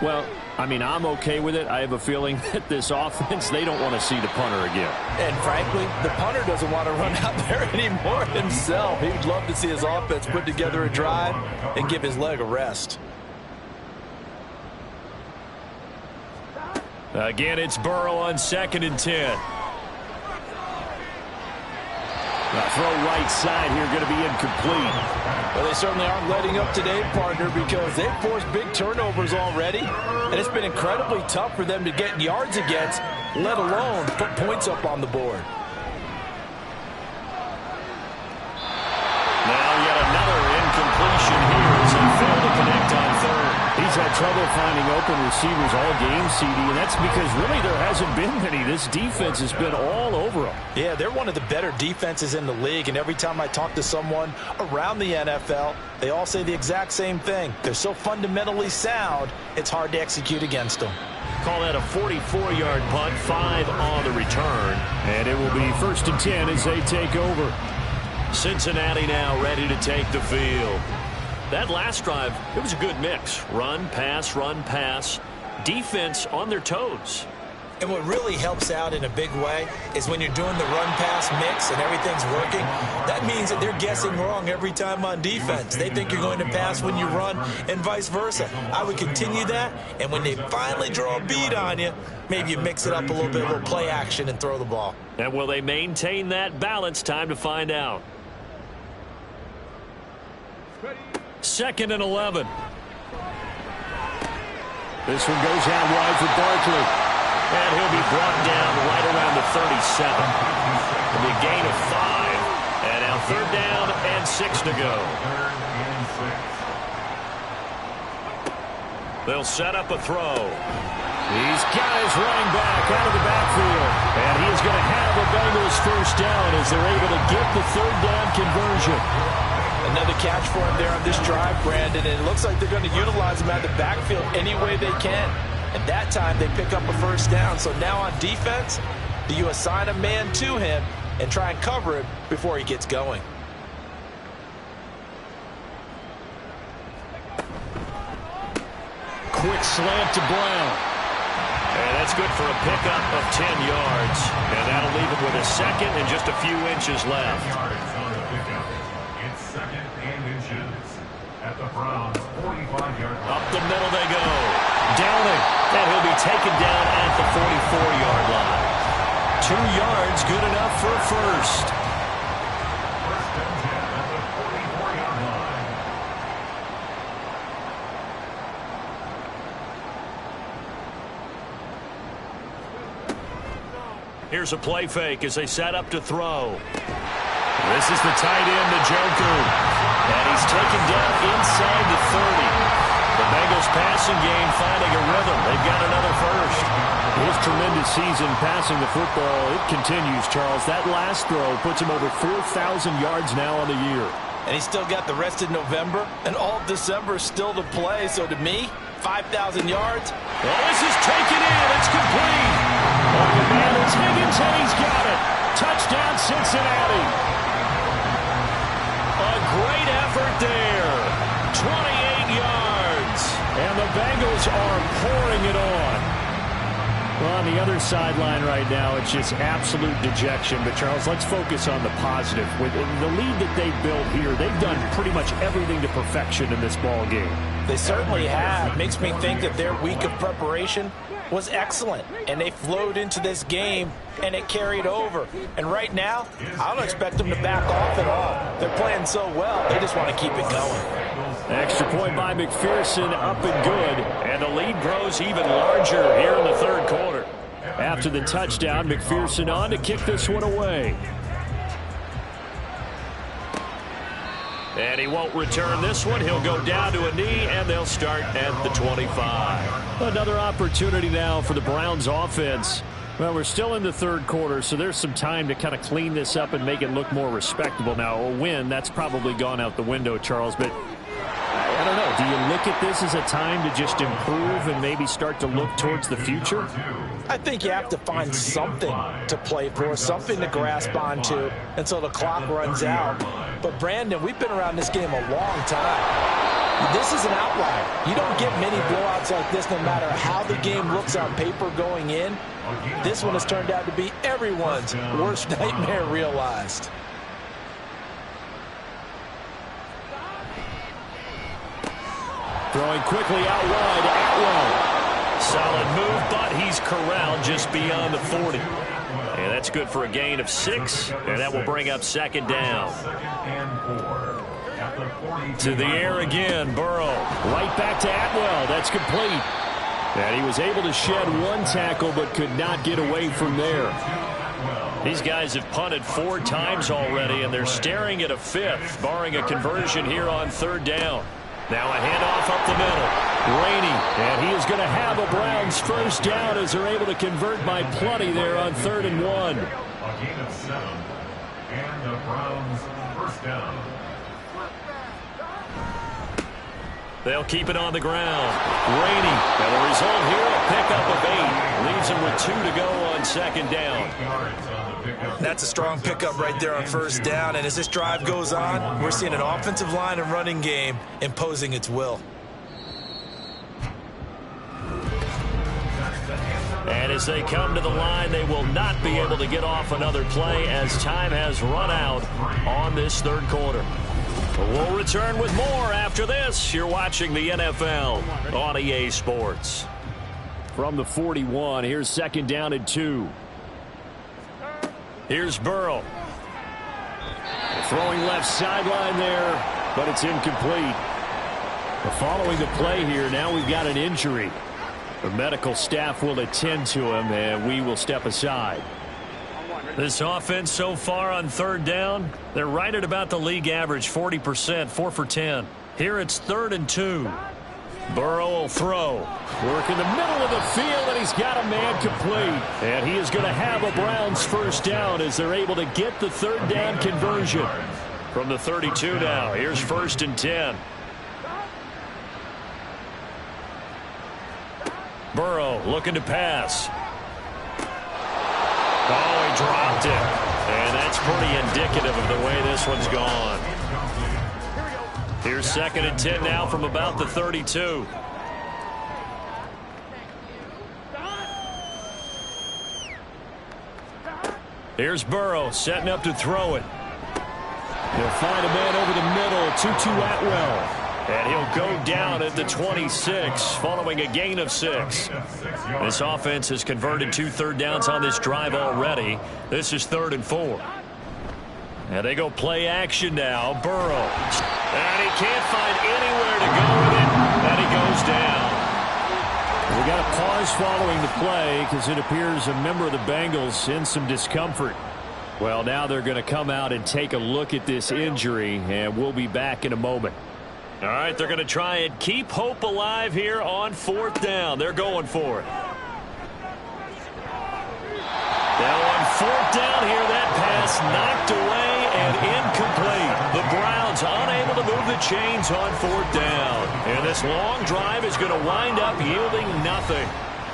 Well, I mean, I'm okay with it. I have a feeling that this offense, they don't want to see the punter again. And frankly, the punter doesn't want to run out there anymore himself. He'd love to see his offense put together a drive and give his leg a rest. Again, it's Burrow on 2nd and 10. The throw right side here going to be incomplete. Well, they certainly aren't letting up today, partner, because they've forced big turnovers already, and it's been incredibly tough for them to get yards against, let alone put points up on the board. Now yet another incompletion here as he failed to connect on 3rd. He's had trouble finding open receivers all game, CD, and that's because really there hasn't been many. This defense has been all over them. Yeah, they're one of the better defenses in the league, and every time I talk to someone around the NFL, they all say the exact same thing. They're so fundamentally sound, it's hard to execute against them. Call that a 44-yard punt, 5 on the return. And it will be 1st and 10 as they take over. Cincinnati now ready to take the field. that last drive, it was a good mix. Run, pass, defense on their toes. And what really helps out in a big way is when you're doing the run-pass mix and everything's working, that means that they're guessing wrong every time on defense. They think you're going to pass when you run and vice versa. I would continue that, and when they finally draw a bead on you, maybe you mix it up a little bit, a little play action, and throw the ball. And will they maintain that balance? Time to find out. 2nd and 11. This one goes out wide for Barkley. And he'll be brought down right around the 37. It'll be a gain of 5. And now 3rd down and 6 to go. They'll set up a throw. He's got his running back out of the backfield. And he is going to have a Bengals first down as they're able to get the 3rd down conversion. Another catch for him there on this drive, Brandon. And it looks like they're going to utilize him out of the backfield any way they can. And that time they pick up a first down. So now on defense, do you assign a man to him and try and cover him before he gets going? Quick slant to Brown. And that's good for a pickup of 10 yards. And that'll leave him with a second and just a few inches left. It's 2nd and inches at the Browns' 45-yard line. Up the middle they go. Downing. And he'll be taken down at the 44-yard line. 2 yards, good enough for a first. 1st and 10 at the 44-yard line. Here's a play fake as they set up to throw. This is the tight end, the Joker. And he's taken down inside the 30. The Bengals passing game finding a rhythm. They've got another first. His tremendous season passing the football, it continues, Charles. That last throw puts him over 4,000 yards now on the year. And he's still got the rest of November and all of December still to play. So to me, 5,000 yards. Well, this is taken in. It's complete. Oh, man, it's Higgins, and he's got it. Touchdown, Cincinnati. A great effort there. 28 yards. And the Bengals are pouring it on. Well, on the other sideline right now, it's just absolute dejection. But, Charles, let's focus on the positive. With the lead that they built here, they've done pretty much everything to perfection in this ball game. They certainly have. Makes me think that their week of preparation was excellent. And they flowed into this game, and it carried over. And right now, I don't expect them to back off at all. They're playing so well, they just want to keep it going. Extra point by McPherson, up and good. And the lead grows even larger here in the 3rd quarter. After the touchdown, McPherson on to kick this one away. And he won't return this one. He'll go down to a knee, and they'll start at the 25. Another opportunity now for the Browns offense. Well, we're still in the 3rd quarter, so there's some time to kind of clean this up and make it look more respectable. Now, a win, that's probably gone out the window, Charles, but I don't know. Do you look at this as a time to just improve and maybe start to look towards the future? I think you have to find something to play for, something to grasp onto until the clock runs out. But, Brandon, we've been around this game a long time. This is an outlier. You don't get many blowouts like this no matter how the game looks on paper going in. This one has turned out to be everyone's worst nightmare realized. Throwing quickly out wide, Atwell. Solid move, but he's corralled just beyond the 40. And that's good for a gain of 6, and that will bring up 2nd down. To the air again, Burrow. Right back to Atwell. That's complete. And he was able to shed one tackle, but could not get away from there. These guys have punted 4 times already, and they're staring at a 5th, barring a conversion here on 3rd down. Now a handoff up the middle. Rainey, and he is going to have a Browns first down as they're able to convert by plenty there on 3rd and 1. A gain of 7, and the Browns first down. They'll keep it on the ground. Rainey, and the result here, a pickup of 8. Leaves him with 2 to go on 2nd down. 8 yards on the That's a strong pickup right there on first down. And as this drive goes on, we're seeing an offensive line and running game imposing its will. And as they come to the line, they will not be able to get off another play as time has run out on this third quarter. We'll return with more after this. You're watching the NFL on EA Sports. From the 41, here's second down and 2. Here's Burrow. Throwing left sideline there, but it's incomplete. Following the play here, now we've got an injury. The medical staff will attend to him, and we will step aside. This offense so far on third down, they're right at about the league average, 40%, 4 for 10. Here it's 3rd and 2. Burrow will throw. Work in the middle of the field, and he's got a man complete. And he is going to have a Browns first down as they're able to get the third down conversion. From the 32 now, here's 1st and 10. Burrow looking to pass. Oh, he dropped it. And that's pretty indicative of the way this one's gone. Here's 2nd and 10 now from about the 32. Here's Burrow setting up to throw it. He'll find a man over the middle, Tutu Atwell. And he'll go down at the 26 following a gain of 6. This offense has converted 2 third downs on this drive already. This is 3rd and 4. And they go play action now. Burrow. And he can't find anywhere to go with it. And he goes down. We got a pause following the play because it appears a member of the Bengals in some discomfort. Well, now they're going to come out and take a look at this injury, and we'll be back in a moment. All right, they're going to try and keep hope alive here on 4th down. They're going for it. Now on 4th down here, that pass knocked away and incomplete. The Browns unable to move the chains on 4th down. And this long drive is going to wind up yielding nothing.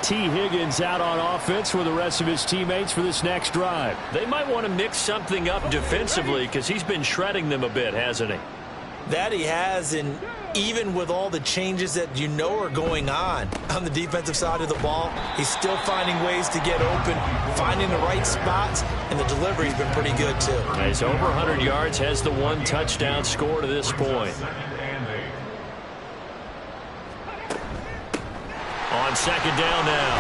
T. Higgins out on offense with the rest of his teammates for this next drive. They might want to mix something up defensively because he's been shredding them a bit, hasn't he? That he has, and even with all the changes that you know are going on the defensive side of the ball, he's still finding ways to get open, finding the right spots, and the delivery's been pretty good too. He's over 100 yards, has the 1 touchdown score to this point. On 2nd down now.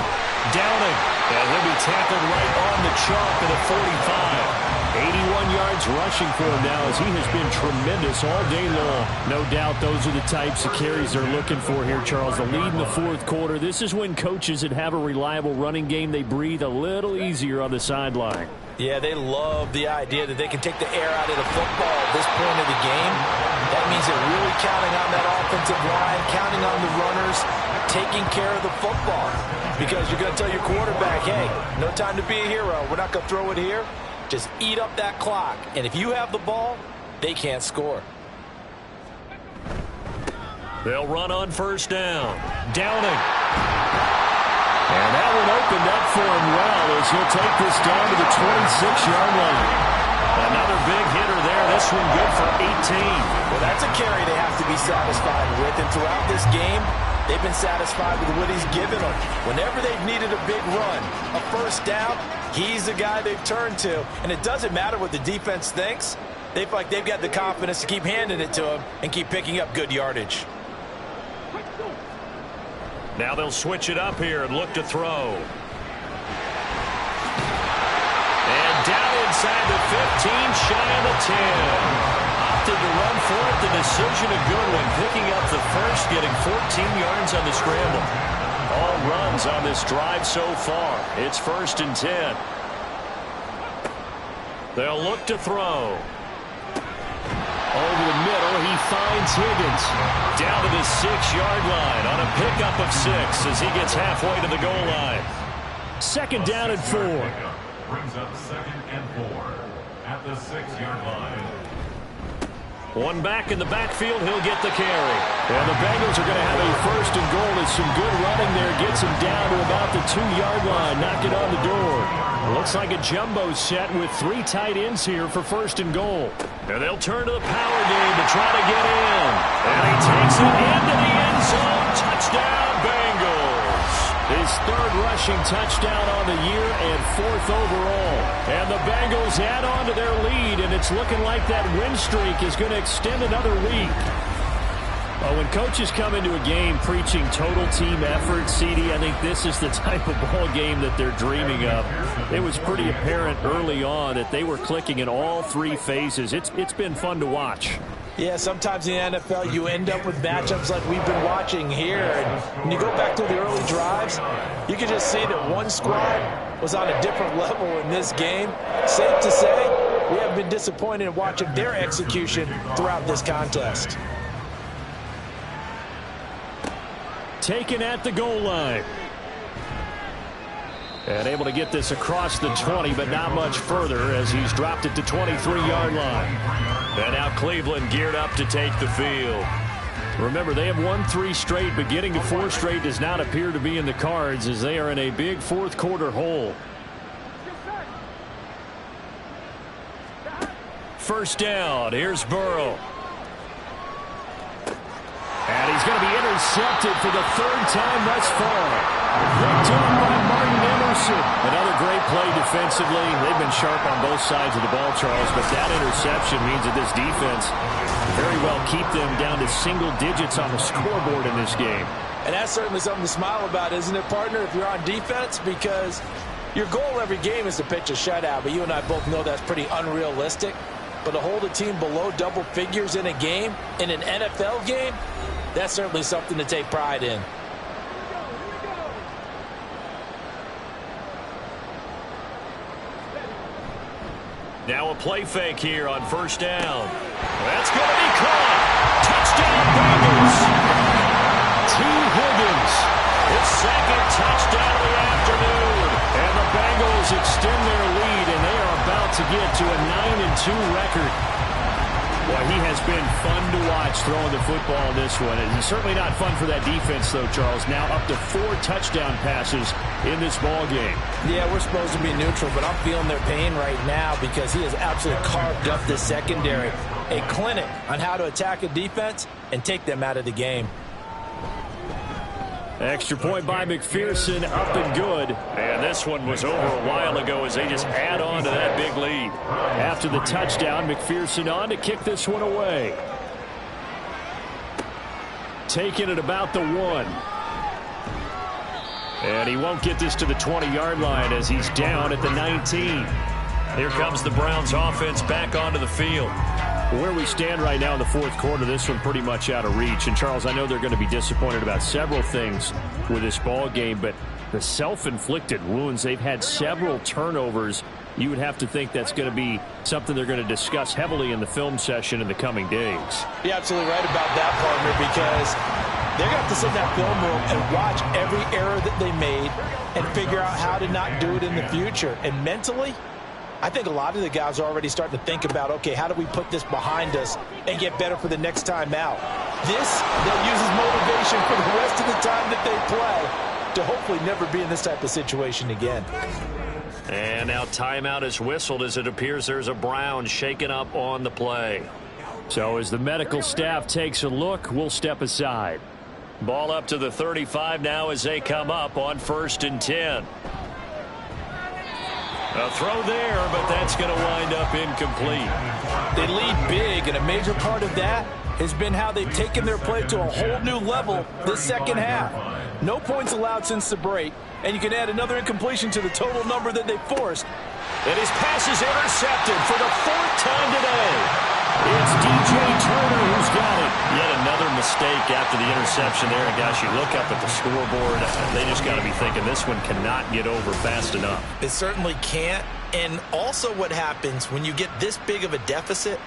Downing. And he'll be tackled right on the chalk at the 45. 81 yards rushing for him now as he has been tremendous all day long. No doubt those are the types of carries they're looking for here, Charles. The lead in the 4th quarter. This is when coaches that have a reliable running game, they breathe a little easier on the sideline. Yeah, they love the idea that they can take the air out of the football at this point of the game. That means they're really counting on that offensive line, counting on the runners, taking care of the football. Because you're going to tell your quarterback, hey, no time to be a hero. We're not going to throw it here. Just eat up that clock. And if you have the ball, they can't score. They'll run on 1st down. Downing. And that one opened up for him well as he'll take this down to the 26-yard line. Another big hitter there. This one good for 18. Well, that's a carry they have to be satisfied with. And throughout this game, they've been satisfied with what he's given them. Whenever they've needed a big run, a first down, he's the guy they've turned to. And it doesn't matter what the defense thinks. They feel like they've got the confidence to keep handing it to him and keep picking up good yardage. Now they'll switch it up here and look to throw. And down inside the 15, shy of the 10. Opted to run for it. The decision a good one. Picking up the first, getting 14 yards on the scramble. All runs on this drive so far. It's 1st and 10. They'll look to throw. Over the middle, he finds Higgins. Down to the 6-yard line on a pickup of 6 as he gets halfway to the goal line. 2nd down and 4. Brings up 2nd and 4 at the 6-yard line. One back in the backfield, he'll get the carry. And the Bengals are going to have a first and goal as some good running there gets him down to about the 2-yard line. Knock it on the door. Looks like a jumbo set with 3 tight ends here for first and goal. And they'll turn to the power game to try to get in. And he takes it into the end zone. Touchdown, Bengals. His 3rd rushing touchdown on the year and 4th overall. And the Bengals add on to their lead, and it's looking like that win streak is going to extend another week. Well, when coaches come into a game preaching total team effort, CD, I think this is the type of ball game that they're dreaming of. It was pretty apparent early on that they were clicking in all 3 phases. It's been fun to watch. Yeah, sometimes in the NFL you end up with matchups like we've been watching here. And when you go back to the early drives, you can just see that one squad was on a different level in this game. Safe to say, we have been disappointed in watching their execution throughout this contest. Taken at the goal line. And able to get this across the 20, but not much further as he's dropped it to 23-yard line. And now Cleveland geared up to take the field. Remember, they have won 3 straight, but getting to 4 straight does not appear to be in the cards as they are in a big 4th quarter hole. First down. Here's Burrow. And he's going to be intercepted for the 3rd time thus far. Picked up by Martin Emerson. Another great play defensively. They've been sharp on both sides of the ball, Charles, but that interception means that this defense very well keep them down to single digits on the scoreboard in this game. And that's certainly something to smile about, isn't it, partner, if you're on defense? Because your goal every game is to pitch a shutout, but you and I both know that's pretty unrealistic. But to hold a team below double figures in a game, in an NFL game, that's certainly something to take pride in. Now a play fake here on first down. That's going to be caught. Touchdown, Bengals. T. Higgins. His 2nd touchdown of the afternoon. And the Bengals extend their lead, and they are about to get to a 9-2 record. Well, he has been fun to watch throwing the football in this one. It's certainly not fun for that defense, though, Charles. Now up to 4 touchdown passes in this ball game. Yeah, we're supposed to be neutral, but I'm feeling their pain right now because he has absolutely carved up the secondary. A clinic on how to attack a defense and take them out of the game. Extra point by McPherson, up and good. And this one was over a while ago as they just add on to that big lead. After the touchdown, McPherson on to kick this one away. Taking it about the 1. And he won't get this to the 20-yard line as he's down at the 19. Here comes the Browns offense back onto the field. Where we stand right now in the 4th quarter, this one pretty much out of reach. And, Charles, I know they're going to be disappointed about several things with this ball game, but the self-inflicted wounds, they've had several turnovers. You would have to think that's going to be something they're going to discuss heavily in the film session in the coming days. You're absolutely right about that, partner, because they're going to have to sit in that film room and watch every error that they made and figure out how to not do it in the future. And mentally, I think a lot of the guys are already starting to think about, okay, how do we put this behind us and get better for the next time out? This, they'll use as motivation for the rest of the time that they play to hopefully never be in this type of situation again. And now timeout is whistled as it appears there's a Brown shaken up on the play. So as the medical staff takes a look, we'll step aside. Ball up to the 35 now as they come up on 1st and 10. A throw there, but that's going to wind up incomplete. They lead big, and a major part of that has been how they've taken their play to a whole new level this second half. No points allowed since the break, and you can add another incompletion to the total number that they forced. And his pass is intercepted for the 4th time today. It's DJ Turner who's got it. Yet another mistake after the interception there. And, gosh, you look up at the scoreboard, they just got to be thinking this one cannot get over fast enough. It certainly can't. And also what happens when you get this big of a deficit,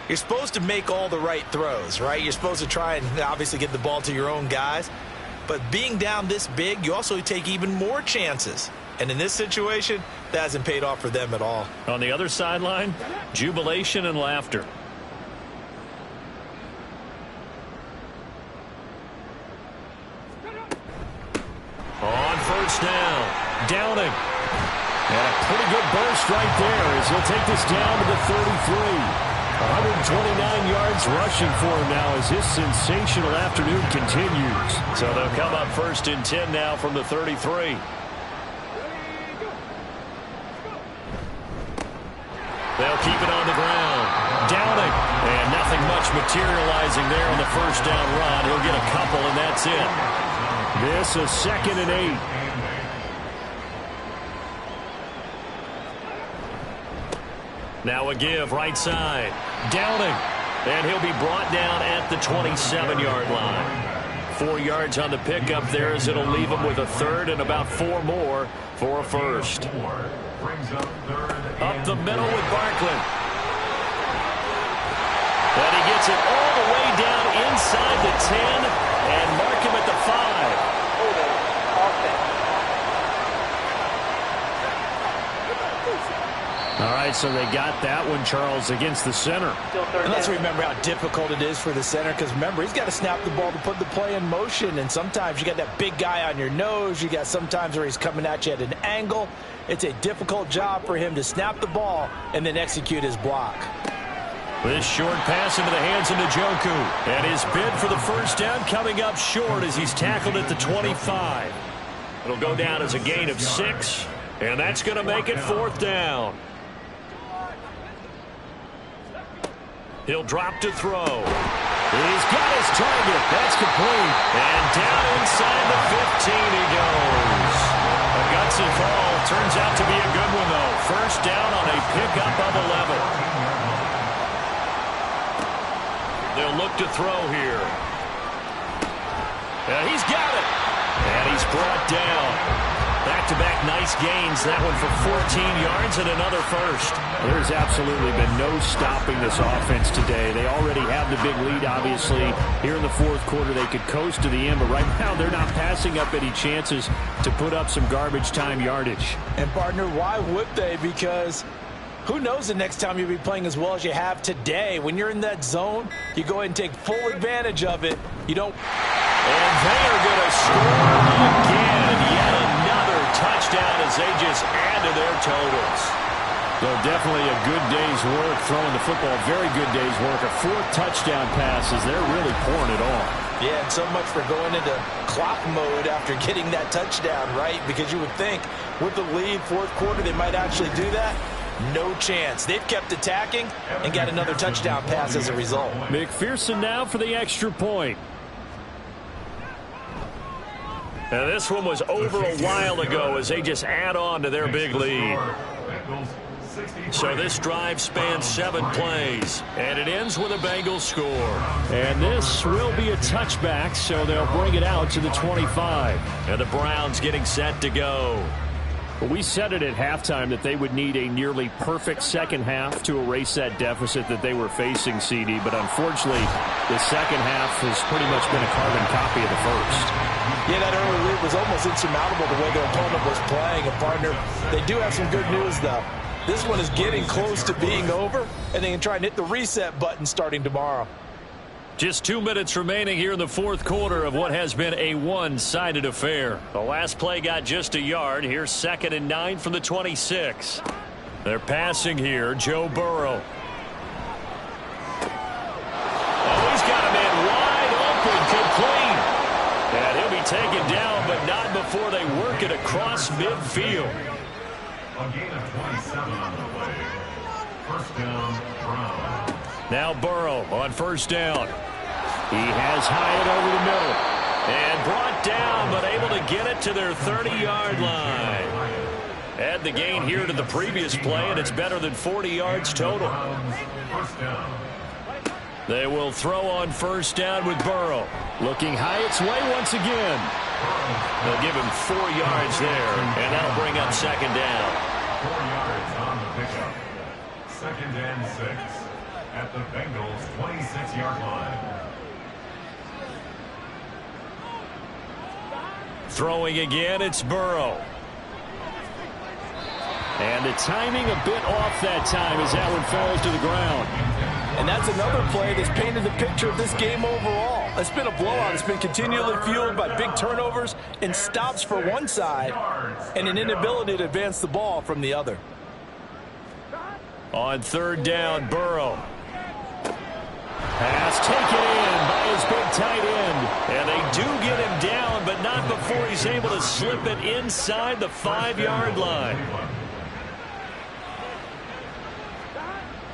you're supposed to make all the right throws, right? You're supposed to try and obviously get the ball to your own guys. But being down this big, you also take even more chances. And in this situation, that hasn't paid off for them at all. On the other sideline, jubilation and laughter. Downing. And a pretty good burst right there as he'll take this down to the 33. 129 yards rushing for him now as his sensational afternoon continues. So they'll come up 1st and 10 now from the 33. They'll keep it on the ground. Downing. And nothing much materializing there on the 1st down run. He'll get a couple, and that's it. This is 2nd and 8. Now a give right side. Downing. And he'll be brought down at the 27-yard line. 4 yards on the pickup there as it'll leave him with a 3rd and about 4 more for a 1st. Up the middle with Barkley. And he gets it all the way down inside the 10 and mark him at the 5. All right, so they got that one, Charles, against the center. And let's remember how difficult it is for the center, because remember, he's got to snap the ball to put the play in motion, and sometimes you got that big guy on your nose. You got sometimes where he's coming at you at an angle. It's a difficult job for him to snap the ball and then execute his block. This short pass into the hands of Njoku. And his bid for the 1st down coming up short as he's tackled at the 25. It'll go down as a gain of 6, and that's going to make it 4th down. He'll drop to throw. He's got his target. That's complete. And down inside the 15 he goes. A gutsy call. Turns out to be a good one, though. 1st down on a pickup of 11. They'll look to throw here. And he's got it. And he's brought down. Back-to-back nice gains. That one for 14 yards and another 1st. There's absolutely been no stopping this offense today. They already have the big lead, obviously. Here in the 4th quarter, they could coast to the end, but right now they're not passing up any chances to put up some garbage time yardage. And, partner, why would they? Because who knows the next time you'll be playing as well as you have today. When you're in that zone, you go ahead and take full advantage of it. You don't. And they are going to score again. Yet another touchdown as they just add to their totals. So definitely a good day's work throwing the football. Very good day's work. A 4th touchdown pass as they're really pouring it on. Yeah, and so much for going into clock mode after getting that touchdown, right? Because you would think with the lead, 4th quarter, they might actually do that. No chance. They've kept attacking and got another touchdown pass as a result. McPherson now for the extra point. Now this one was over a while ago as they just add on to their big lead. So this drive spans 7 plays, and it ends with a Bengals score. And this will be a touchback, so they'll bring it out to the 25. And the Browns getting set to go. Well, we said it at halftime that they would need a nearly perfect second half to erase that deficit that they were facing, CD. But unfortunately, the second half has pretty much been a carbon copy of the first. Yeah, that early lead was almost insurmountable the way their opponent was playing. And, partner, they do have some good news, though. This one is getting close to being over, and they can try and hit the reset button starting tomorrow. Just 2 minutes remaining here in the 4th quarter of what has been a one-sided affair. The last play got just a yard. Here's 2nd and 9 from the 26. They're passing here. Joe Burrow. Oh, he's got a man wide open, complete. And he'll be taken down, but not before they work it across midfield. A gain of 27 on the way. 1st down, Browns. Now Burrow on 1st down. He has Hyatt over the middle. And brought down, but able to get it to their 30-yard line. Add the gain here to the previous play, and it's better than 40 yards total. They will throw on 1st down with Burrow. Looking Hyatt's way once again. They'll give him 4 yards there, and that'll bring up 2nd down. 4 yards on the pickup. 2nd and 6 at the Bengals' 26-yard line. Throwing again, it's Burrow. And the timing a bit off that time as that one falls to the ground. And that's another play that's painted the picture of this game overall. It's been a blowout. It's been continually fueled by big turnovers and stops for one side and an inability to advance the ball from the other. On third down, Burrow. Pass taken in by his big tight end. And they do get him down, but not before he's able to slip it inside the 5-yard line.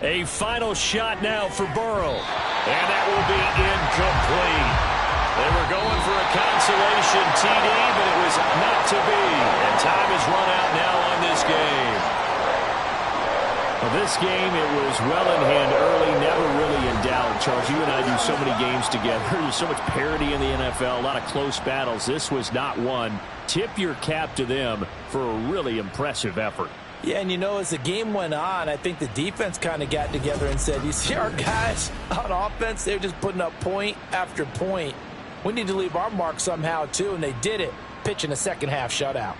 A final shot now for Burrow. And that will be incomplete. They were going for a consolation TD, but it was not to be. And time is run out now on this game. Well, this game, it was well in hand early, never really in doubt. Charles, you and I do so many games together. There's so much parity in the NFL, a lot of close battles. This was not one. Tip your cap to them for a really impressive effort. Yeah, and you know, as the game went on, I think the defense kind of got together and said, you see our guys on offense, they're just putting up point after point. We need to leave our mark somehow, too, and they did it, pitching a second-half shutout.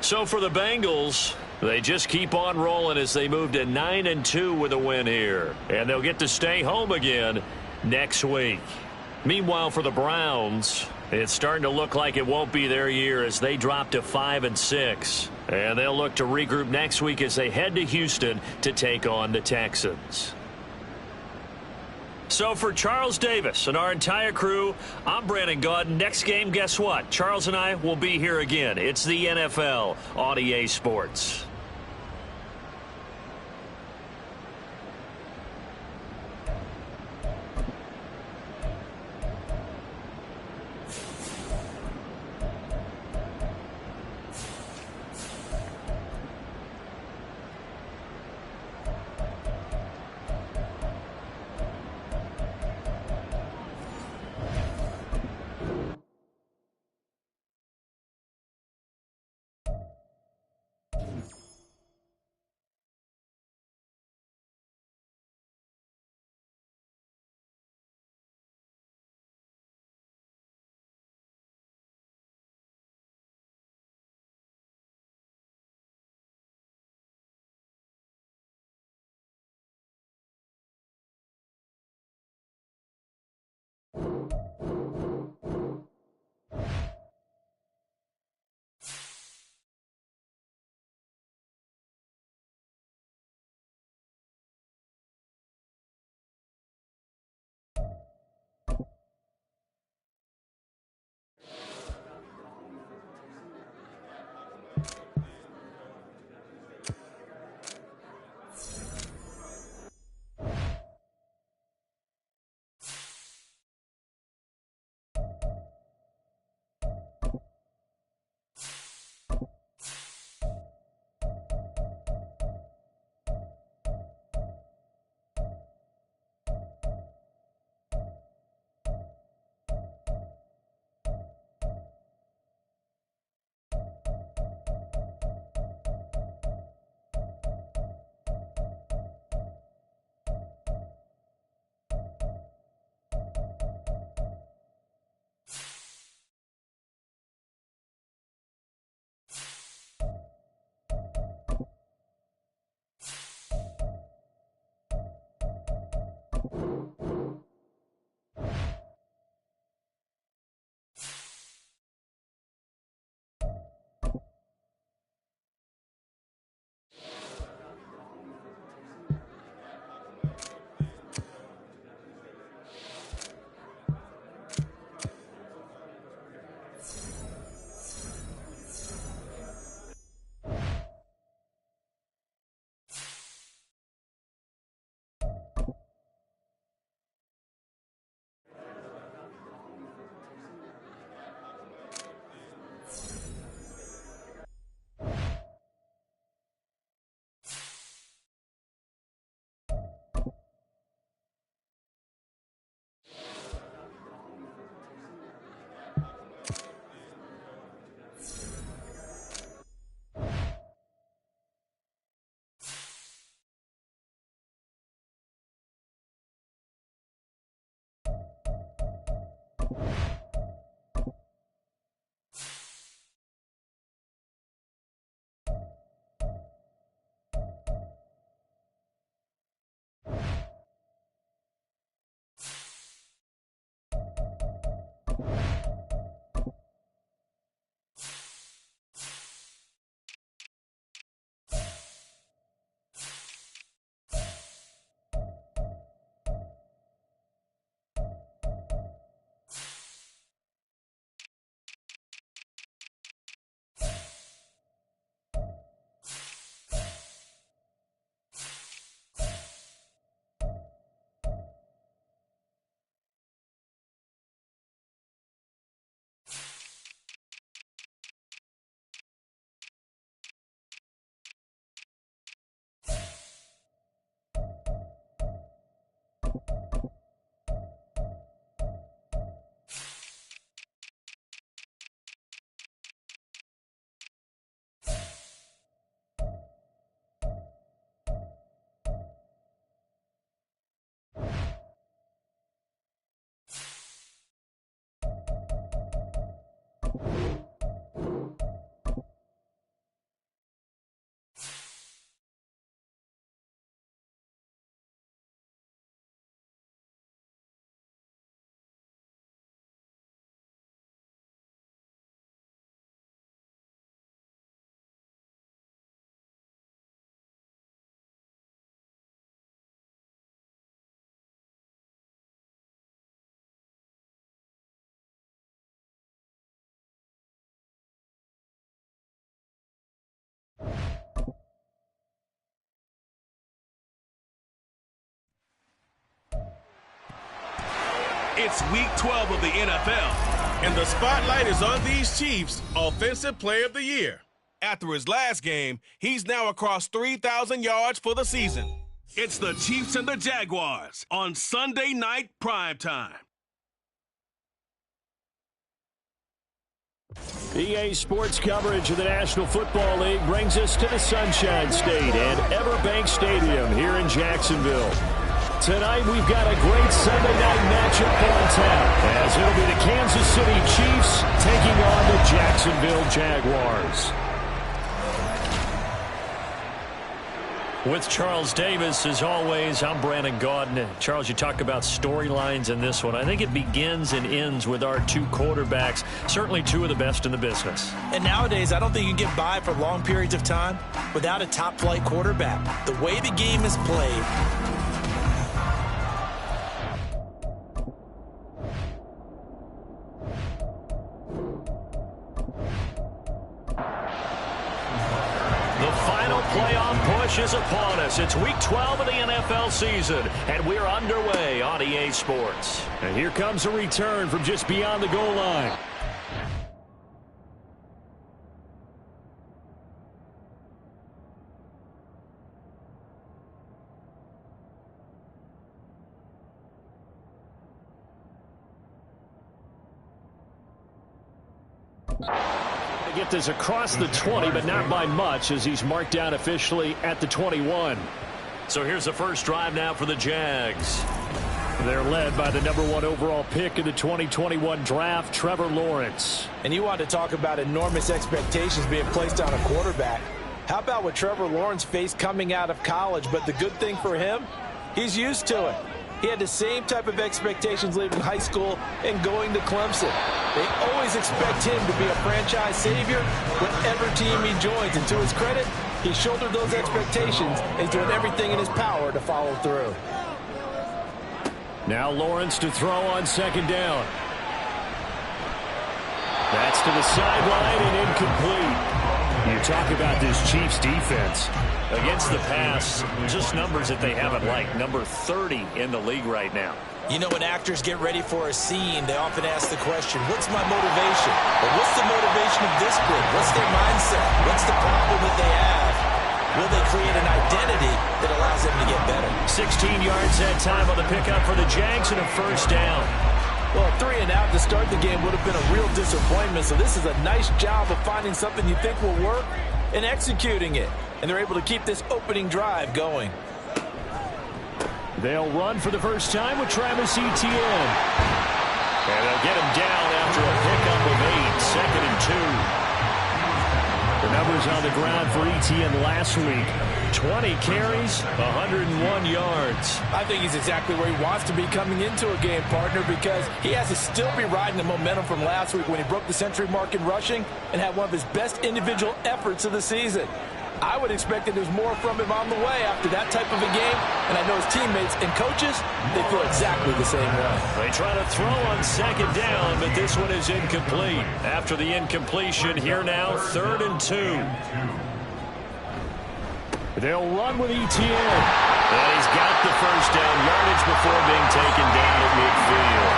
So for the Bengals, they just keep on rolling as they move to 9-2 with a win here. And they'll get to stay home again next week. Meanwhile, for the Browns, it's starting to look like it won't be their year as they drop to 5-6. And they'll look to regroup next week as they head to Houston to take on the Texans. So for Charles Davis and our entire crew, I'm Brandon Gaudin. Next game, guess what? Charles and I will be here again. It's the NFL on EA Sports. It's Week 12 of the NFL, and the spotlight is on these Chiefs' Offensive Player of the Year. After his last game, he's now across 3,000 yards for the season. It's the Chiefs and the Jaguars on Sunday Night Primetime. EA Sports coverage of the National Football League brings us to the Sunshine State and Everbank Stadium here in Jacksonville. Tonight we've got a great Sunday night matchup on tap, as it'll be the Kansas City Chiefs taking on the Jacksonville Jaguars. With Charles Davis, as always, I'm Brandon Gaudin. Charles, you talk about storylines in this one. I think it begins and ends with our two quarterbacks, certainly two of the best in the business. And nowadays, I don't think you can get by for long periods of time without a top-flight quarterback. The way the game is played, playoff push is upon us. It's Week 12 of the NFL season, and we're underway on EA Sports. And here comes a return from just beyond the goal line. Get this across the 20, but not by much, as he's marked down officially at the 21. So here's the first drive now for the Jags. They're led by the #1 overall pick in the 2021 draft, Trevor Lawrence. And you want to talk about enormous expectations being placed on a quarterback. How about what Trevor Lawrence faced coming out of college? But the good thing for him, he's used to it. He had the same type of expectations leaving high school and going to Clemson. They always expect him to be a franchise savior whatever team he joins. And to his credit, he shouldered those expectations and is doing everything in his power to follow through. Now Lawrence to throw on second down. That's to the sideline and incomplete. You talk about this Chiefs defense. Against the pass, just numbers that they haven't liked. Number 30 in the league right now. You know, when actors get ready for a scene, they often ask the question, what's my motivation? Or what's the motivation of this group? What's their mindset? What's the problem that they have? Will they create an identity that allows them to get better? 16 yards that time on the pickup for the Jags and a first down. Well, 3 and out to start the game would have been a real disappointment. So this is a nice job of finding something you think will work and executing it. And they're able to keep this opening drive going. They'll run for the first time with Travis Etienne. And they'll get him down after a pickup of 8, 2nd and 2. The numbers on the ground for Etienne last week. 20 carries, 101 yards. I think he's exactly where he wants to be coming into a game, partner, because he has to still be riding the momentum from last week when he broke the century mark in rushing and had one of his best individual efforts of the season. I would expect that there's more from him on the way after that type of a game, and I know his teammates and coaches, they feel exactly the same way. They try to throw on second down, but this one is incomplete. After the incompletion, here now, 3rd and 2. They'll run with Etienne. And he's got the first down yardage before being taken down at midfield.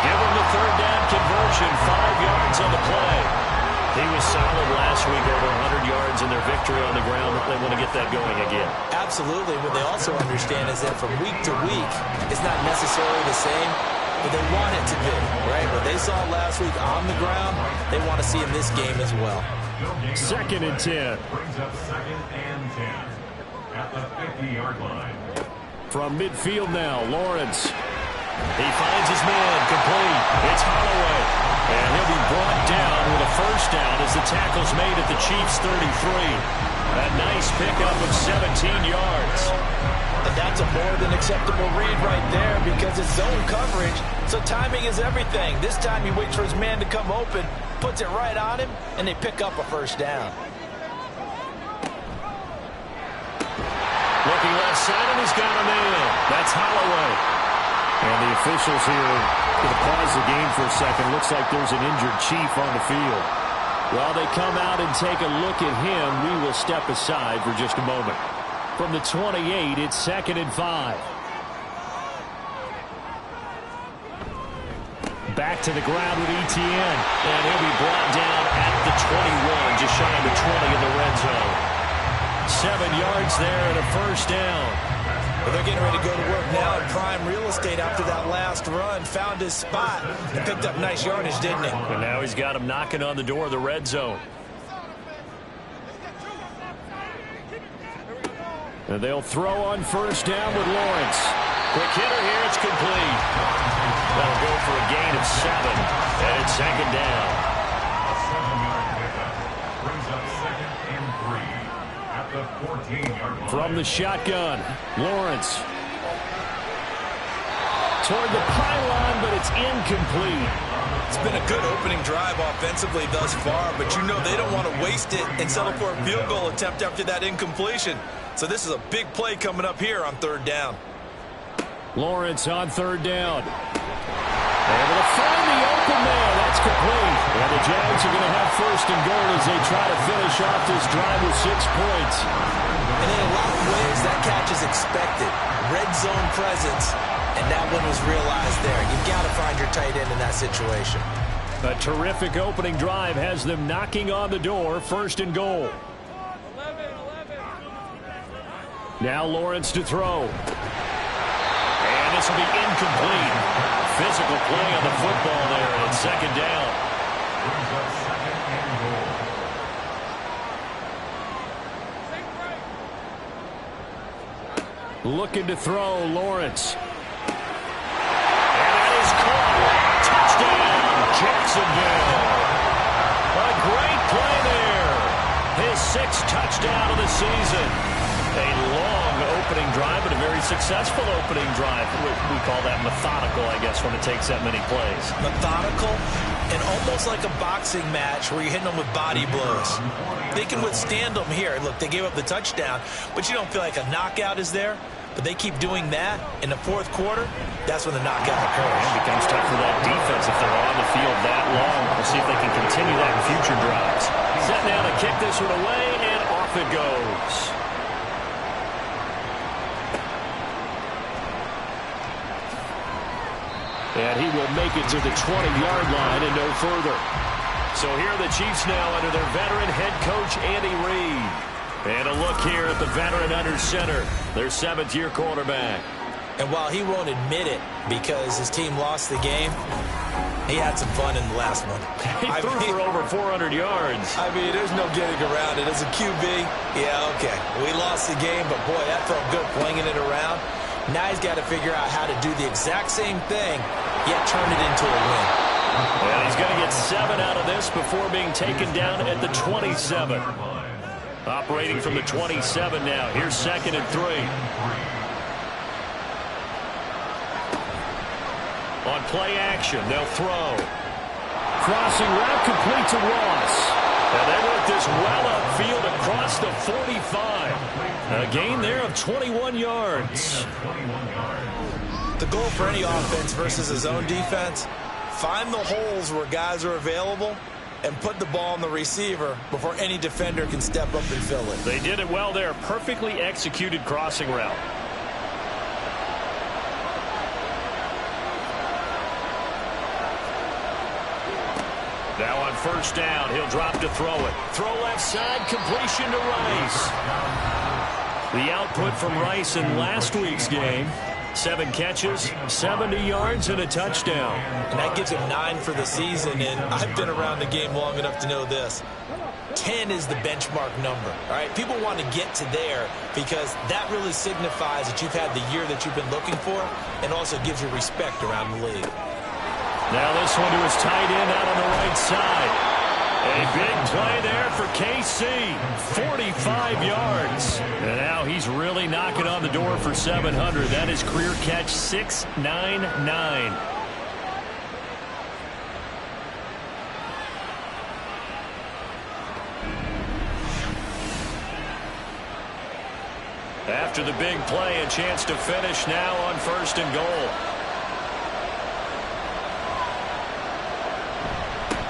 Give him the 3rd down conversion, 5 yards on the play. He was solid last week, over 100 yards in their victory on the ground. They want to get that going again. Absolutely. What they also understand is that from week to week, it's not necessarily the same, but they want it to be, right? What they saw last week on the ground, they want to see in this game as well. 2nd and 10. Brings up 2nd and 10 at the 50-yard line. From midfield now, Lawrence. He finds his man, complete. It's Holloway. And he'll be brought down with a first down as the tackle's made at the Chiefs' 33. A nice pickup of 17 yards. And that's a more than acceptable read right there because it's zone coverage, so timing is everything. This time he waits for his man to come open, puts it right on him, and they pick up a first down. Looking left side, and he's got a man. That's Holloway. And the officials here going to pause the game for a second. Looks like there's an injured Chief on the field. While they come out and take a look at him, we will step aside for just a moment. From the 28, it's 2nd and 5. Back to the ground with Etienne. And he'll be brought down at the 21, just shy of the 20 in the red zone. 7 yards there and a first down. Well, they're getting ready to go to work now in prime real estate after that last run. Found his spot and picked up nice yardage, didn't he? And now he's got him knocking on the door of the red zone. And they'll throw on first down with Lawrence. Quick hitter here, it's complete. That'll go for a gain of 7, and it's second down. A 7-yard pickup brings up 2nd and 3 at the 14-yard line. From the shotgun, Lawrence. Toward the pylon, but it's incomplete. It's been a good opening drive offensively thus far, but you know they don't want to waste it and settle for a field goal attempt after that incompletion. So this is a big play coming up here on third down. Lawrence on third down. Able to find the open man. That's complete. And the Jags are going to have first and goal as they try to finish off this drive with 6 points. And in a lot of ways, that catch is expected. Red zone presence, and that one was realized there. You've got to find your tight end in that situation. A terrific opening drive has them knocking on the door, first and goal. Now Lawrence to throw. And this will be incomplete. Physical play on the football there, and it's second down. Brings up 2nd and goal. Looking to throw, Lawrence. And that is caught. Touchdown, Jacksonville. A great play there. His 6th touchdown of the season. A long opening drive, but a very successful opening drive. We call that methodical, I guess, when it takes that many plays. Methodical and almost like a boxing match where you're hitting them with body blows. They can withstand them here. Look, they gave up the touchdown, but you don't feel like a knockout is there. But they keep doing that in the fourth quarter. That's when the knockout occurs. It becomes tough for that defense if they're on the field that long. We'll see if they can continue that in future drives. Set now to kick this one away, and off it goes. And he will make it to the 20-yard line and no further. So here are the Chiefs now under their veteran head coach, Andy Reid. And a look here at the veteran under center, their 7th-year quarterback. And while he won't admit it because his team lost the game, he had some fun in the last one. He threw for over 400 yards. I mean, there's no getting around it. As a QB, yeah, okay. We lost the game, but boy, that felt good flinging it around. Now he's got to figure out how to do the exact same thing, yet turn it into a win. And he's going to get 7 out of this before being taken down at the 27. Operating from the 27 now. Here's 2nd and 3. On play action, they'll throw. Crossing route complete to Ross. And they work this well upfield across the 45. A gain there of 21 yards. The goal for any offense versus his own defense, find the holes where guys are available and put the ball on the receiver before any defender can step up and fill it. They did it well there. Perfectly executed crossing route. Now on first down, he'll drop to throw it. Throw left side, completion to Rice. The output from Rice in last week's game, 7 catches, 70 yards, and a touchdown. And that gives him 9 for the season, and I've been around the game long enough to know this. 10 is the benchmark number, all right? People want to get to there because that really signifies that you've had the year that you've been looking for and also gives you respect around the league. Now this one to his tight end out on the right side. A big play there for KC. 45 yards. And now he's really knocking on the door for 700. That is career catch 699. After the big play, a chance to finish now on first and goal.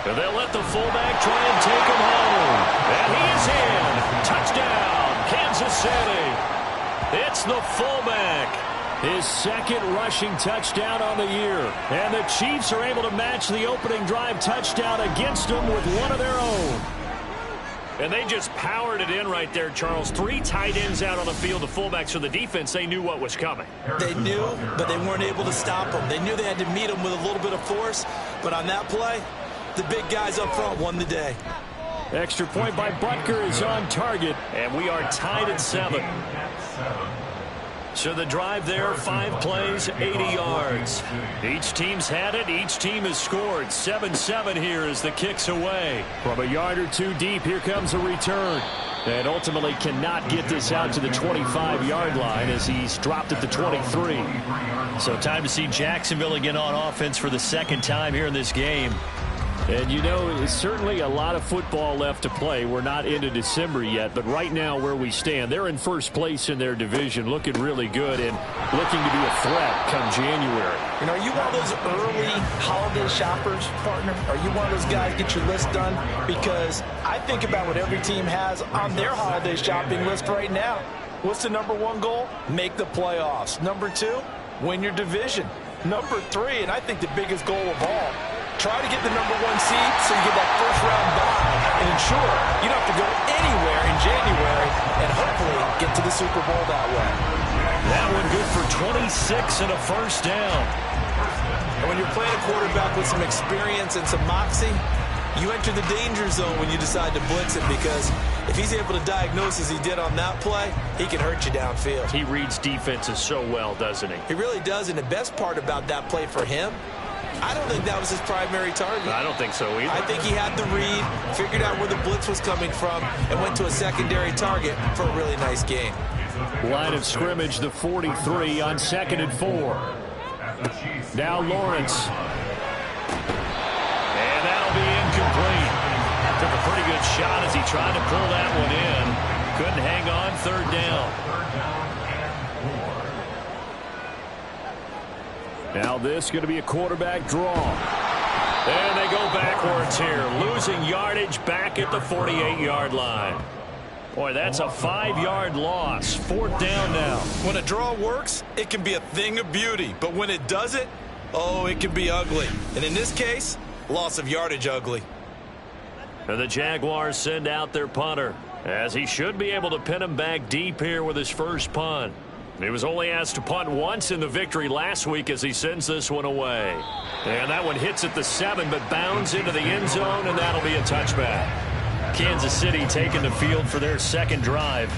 And they'll let the fullback try and take him home. And he is in. Touchdown, Kansas City. It's the fullback. His second rushing touchdown on the year. And the Chiefs are able to match the opening drive touchdown against them with one of their own. And they just powered it in right there, Charles. 3 tight ends out on the field. The fullbacks for the defense, they knew what was coming. They knew, but they weren't able to stop them. They knew they had to meet them with a little bit of force. But on that play, the big guys up front won the day. Extra point by Butker is on target. And we are tied at 7. So the drive there, 5 plays, 80 yards. Each team's had it. Each team has scored. 7-7 here as the kick's away. From a yard or 2 deep, here comes a return. And ultimately cannot get this out to the 25-yard line as he's dropped at the 23. So time to see Jacksonville again on offense for the second time here in this game. And you know, it's certainly a lot of football left to play. We're not into December yet, but right now where we stand, they're in first place in their division, looking really good and looking to be a threat come January. You know, are you one of those early holiday shoppers, partner? Are you one of those guys get your list done? Because I think about what every team has on their holiday shopping list right now. What's the #1 goal? Make the playoffs. #2, win your division. #3, and I think the biggest goal of all, try to get the #1 seed so you get that first-round bye and ensure you don't have to go anywhere in January and hopefully get to the Super Bowl that way. That one good for 26 and a first down. And when you're playing a quarterback with some experience and some moxie, you enter the danger zone when you decide to blitz it, because if he's able to diagnose as he did on that play, he can hurt you downfield. He reads defenses so well, doesn't he? He really does, and the best part about that play for him, I don't think that was his primary target. I don't think so either. I think he had the read, figured out where the blitz was coming from, and went to a secondary target for a really nice game. Line of scrimmage, the 43 on 2nd and 4. Now Lawrence. And that'll be incomplete. Took a pretty good shot as he tried to pull that one in. Couldn't hang on, 3rd down. Now this going to be a quarterback draw. And they go backwards here, losing yardage back at the 48-yard line. Boy, that's a 5-yard loss. 4th down now. When a draw works, it can be a thing of beauty. But when it doesn't, oh, it can be ugly. And in this case, loss of yardage ugly. And the Jaguars send out their punter, as he should be able to pin him back deep here with his first punt. He was only asked to punt once in the victory last week as he sends this one away. And that one hits at the 7, but bounds into the end zone, and that'll be a touchback. Kansas City taking the field for their second drive.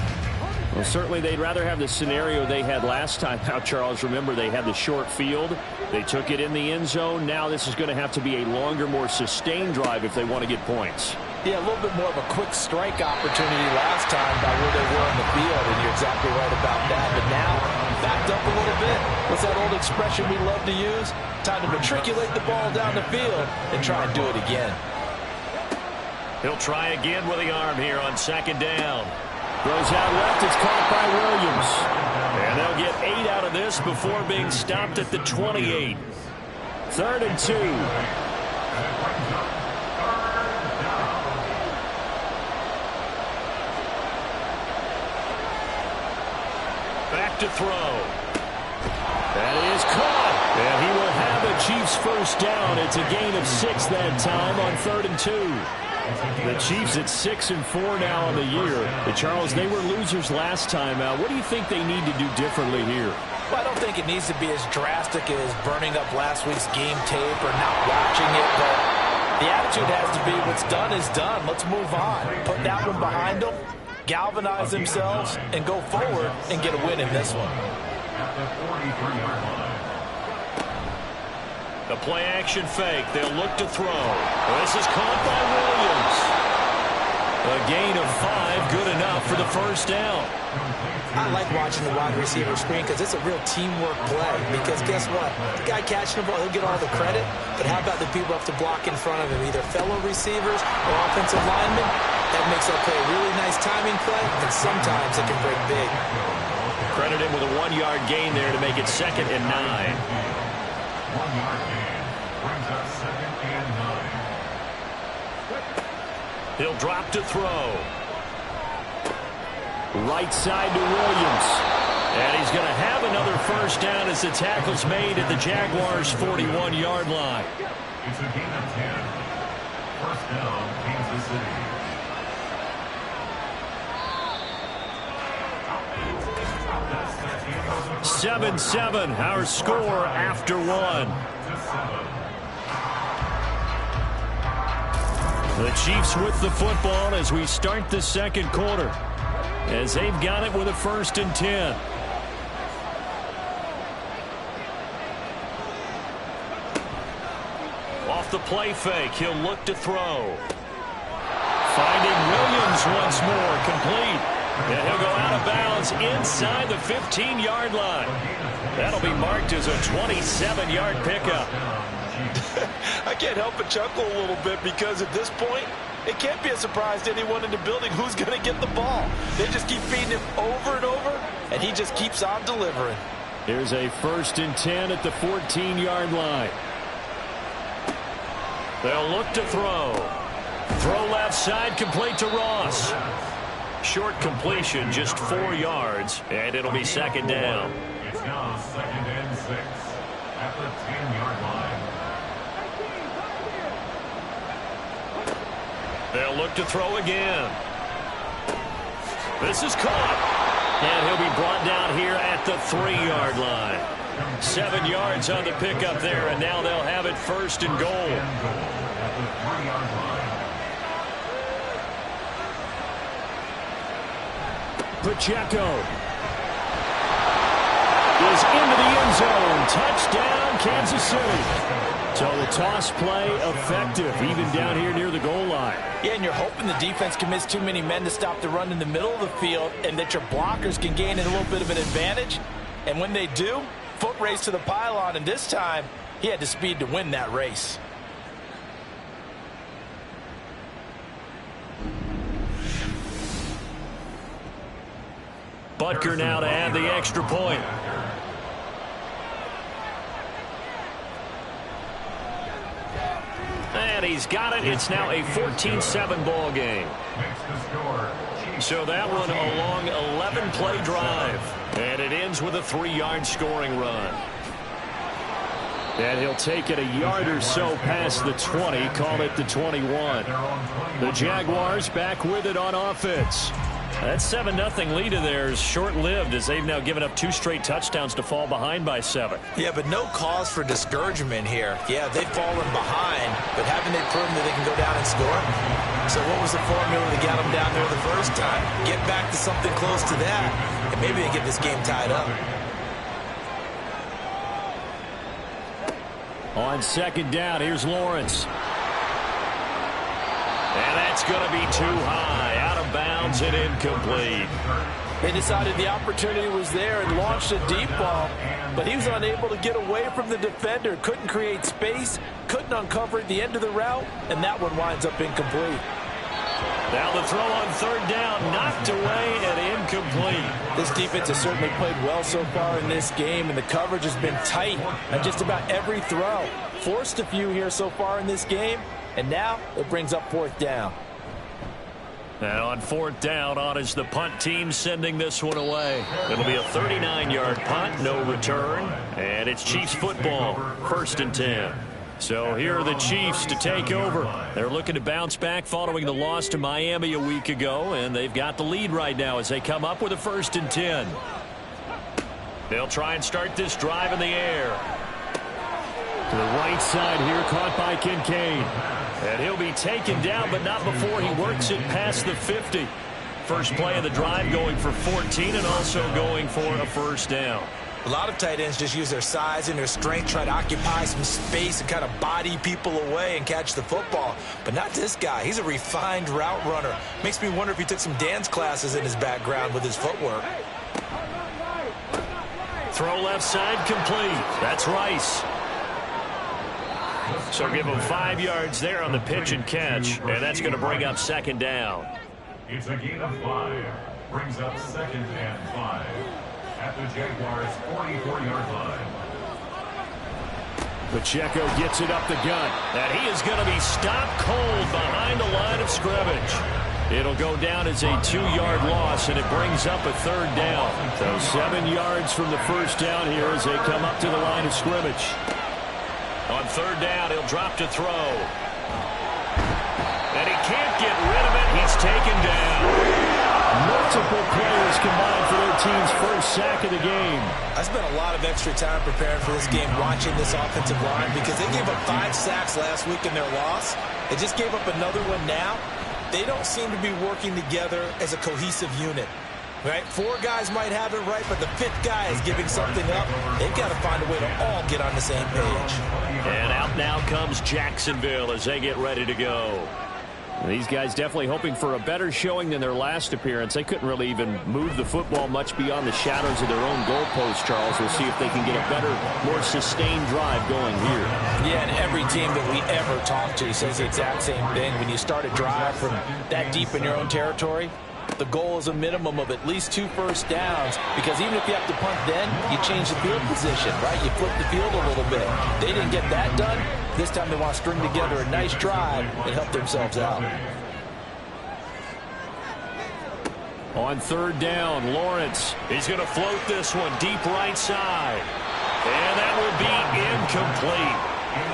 Well, certainly they'd rather have the scenario they had last time out, Charles. Remember, they had the short field. They took it in the end zone. Now this is going to have to be a longer, more sustained drive if they want to get points. Yeah, a little bit more of a quick strike opportunity last time by where they were on the field, and you're exactly right about that. But now, backed up a little bit. What's that old expression we love to use? Time to matriculate the ball down the field and try and do it again. He'll try again with the arm here on 2nd down. Goes out left. It's caught by Williams. And they'll get 8 out of this before being stopped at the 28. 3rd and 2. Back to throw. That is caught. And he will have the Chiefs first down. It's a gain of 6 that time on 3rd and 2. The Chiefs at 6-4 now on the year. Charles, they were losers last time out. What do you think they need to do differently here? Well, I don't think it needs to be as drastic as burning up last week's game tape or not watching it, but the attitude has to be what's done is done. Let's move on. Put that one behind them, galvanize themselves, and go forward and get a win in this one. The play-action fake. They'll look to throw. This is caught by Williams. A gain of 5, good enough for the first down. I like watching the wide receiver screen because it's a real teamwork play. Because guess what? The guy catching the ball, he'll get all the credit. But how about the people who have to block in front of him, either fellow receivers or offensive linemen? That makes that play a really nice timing play, and sometimes it can break big. Credit him with a 1-yard gain there to make it 2nd and 9. 1-yard gain brings us 2nd and 9. He'll drop to throw. Right side to Williams. And he's going to have another first first down as the tackle's made at the Jaguars' 41-yard line. It's a gain of 10. First down, Kansas City. 7-7, our score after one. The Chiefs with the football as we start the second quarter, as they've got it with a 1st and 10. Off the play fake, he'll look to throw. Finding Williams once more, complete. And he'll go out of bounds inside the 15-yard line. That'll be marked as a 27-yard pickup. I can't help but chuckle a little bit because at this point, it can't be a surprise to anyone in the building who's going to get the ball. They just keep feeding him over and over, and he just keeps on delivering. Here's a 1st and 10 at the 14-yard line. They'll look to throw. Throw left side, complete to Ross. Short completion, just 4 yards, and it'll be 2nd down. It's now 2nd and 6 at the 10-yard line. They'll look to throw again. This is caught. And he'll be brought down here at the 3-yard line. 7 yards on the pickup there, and now they'll have it 1st and goal. At the 3-yard line. Pacheco is into the end zone. Touchdown, Kansas City. So the toss play effective, even down here near the goal line. Yeah, and you're hoping the defense commits too many men to stop the run in the middle of the field and that your blockers can gain a little bit of an advantage. And when they do, foot race to the pylon, and this time he had the speed to win that race. Butker now to add the extra point. And he's got it. It's now a 14-7 ball game. So that one a long 11-play drive. And it ends with a 3-yard scoring run. And he'll take it a yard or so past the 20, call it the 21. The Jaguars back with it on offense. That 7-0 lead of theirs short-lived as they've now given up 2 straight touchdowns to fall behind by 7. Yeah, but no cause for discouragement here. Yeah, they've fallen behind, but haven't they proven that they can go down and score? So what was the formula that got them down there the first time? Get back to something close to that, and maybe they get this game tied up. On 2nd down, here's Lawrence. And that's going to be too high, out of bounds and incomplete. They decided the opportunity was there and launched a deep ball, but he was unable to get away from the defender, couldn't create space, couldn't uncover at the end of the route, and that one winds up incomplete. Now the throw on 3rd down, knocked away and incomplete. This defense has certainly played well so far in this game, and the coverage has been tight on just about every throw. Forced a few here so far in this game, and now it brings up 4th down. And on 4th down, on is the punt team sending this one away. It'll be a 39-yard punt, no return, and it's Chiefs football, 1st and 10. So here are the Chiefs to take over. They're looking to bounce back following the loss to Miami a week ago, and they've got the lead right now as they come up with a 1st and 10. They'll try and start this drive in the air. To the right side here, caught by Kincaid. And he'll be taken down, but not before he works it past the 50. First play of the drive going for 14 and also going for a 1st down. A lot of tight ends just use their size and their strength, try to occupy some space and kind of body people away and catch the football. But not this guy. He's a refined route runner. Makes me wonder if he took some dance classes in his background with his footwork. Throw left side complete. That's Rice. So give him 5 yards there on the pitch and catch, and that's going to bring up 2nd down. It's a gain of 5. Brings up 2nd and 5 at the Jaguars' 44-yard line. Pacheco gets it up the gut, and he is going to be stopped cold behind the line of scrimmage. It'll go down as a 2-yard loss, and it brings up a 3rd down. So 7 yards from the first down here as they come up to the line of scrimmage. On 3rd down, he'll drop to throw. And he can't get rid of it. He's taken down. Multiple players combined for their team's first sack of the game. I spent a lot of extra time preparing for this game watching this offensive line because they gave up 5 sacks last week in their loss. They just gave up another one now. They don't seem to be working together as a cohesive unit. Right? 4 guys might have it right, but the 5th guy is giving something up. They've got to find a way to all get on the same page. And out now comes Jacksonville as they get ready to go. These guys definitely hoping for a better showing than their last appearance. They couldn't really even move the football much beyond the shadows of their own goalpost, Charles. We'll see if they can get a better, more sustained drive going here. Yeah, and every team that we ever talk to says the exact same thing. When you start a drive from that deep in your own territory, the goal is a minimum of at least 2 first downs, because even if you have to punt then, you change the field position, right? You flip the field a little bit. They didn't get that done. This time they want to string together a nice drive and help themselves out. On 3rd down, Lawrence. He's going to float this one deep right side. And that will be incomplete.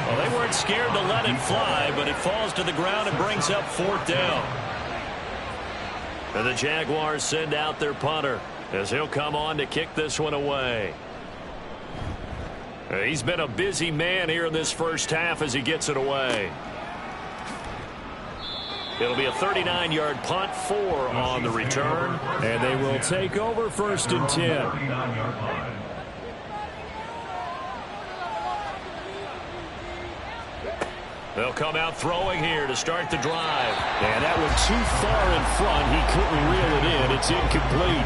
Well, they weren't scared to let it fly, but it falls to the ground and brings up 4th down. And the Jaguars send out their punter as he'll come on to kick this one away. He's been a busy man here in this first half as he gets it away. It'll be a 39-yard punt, 4 on the return. And they will take over 1st and 10. They'll come out throwing here to start the drive. And that one too far in front. He couldn't reel it in. It's incomplete.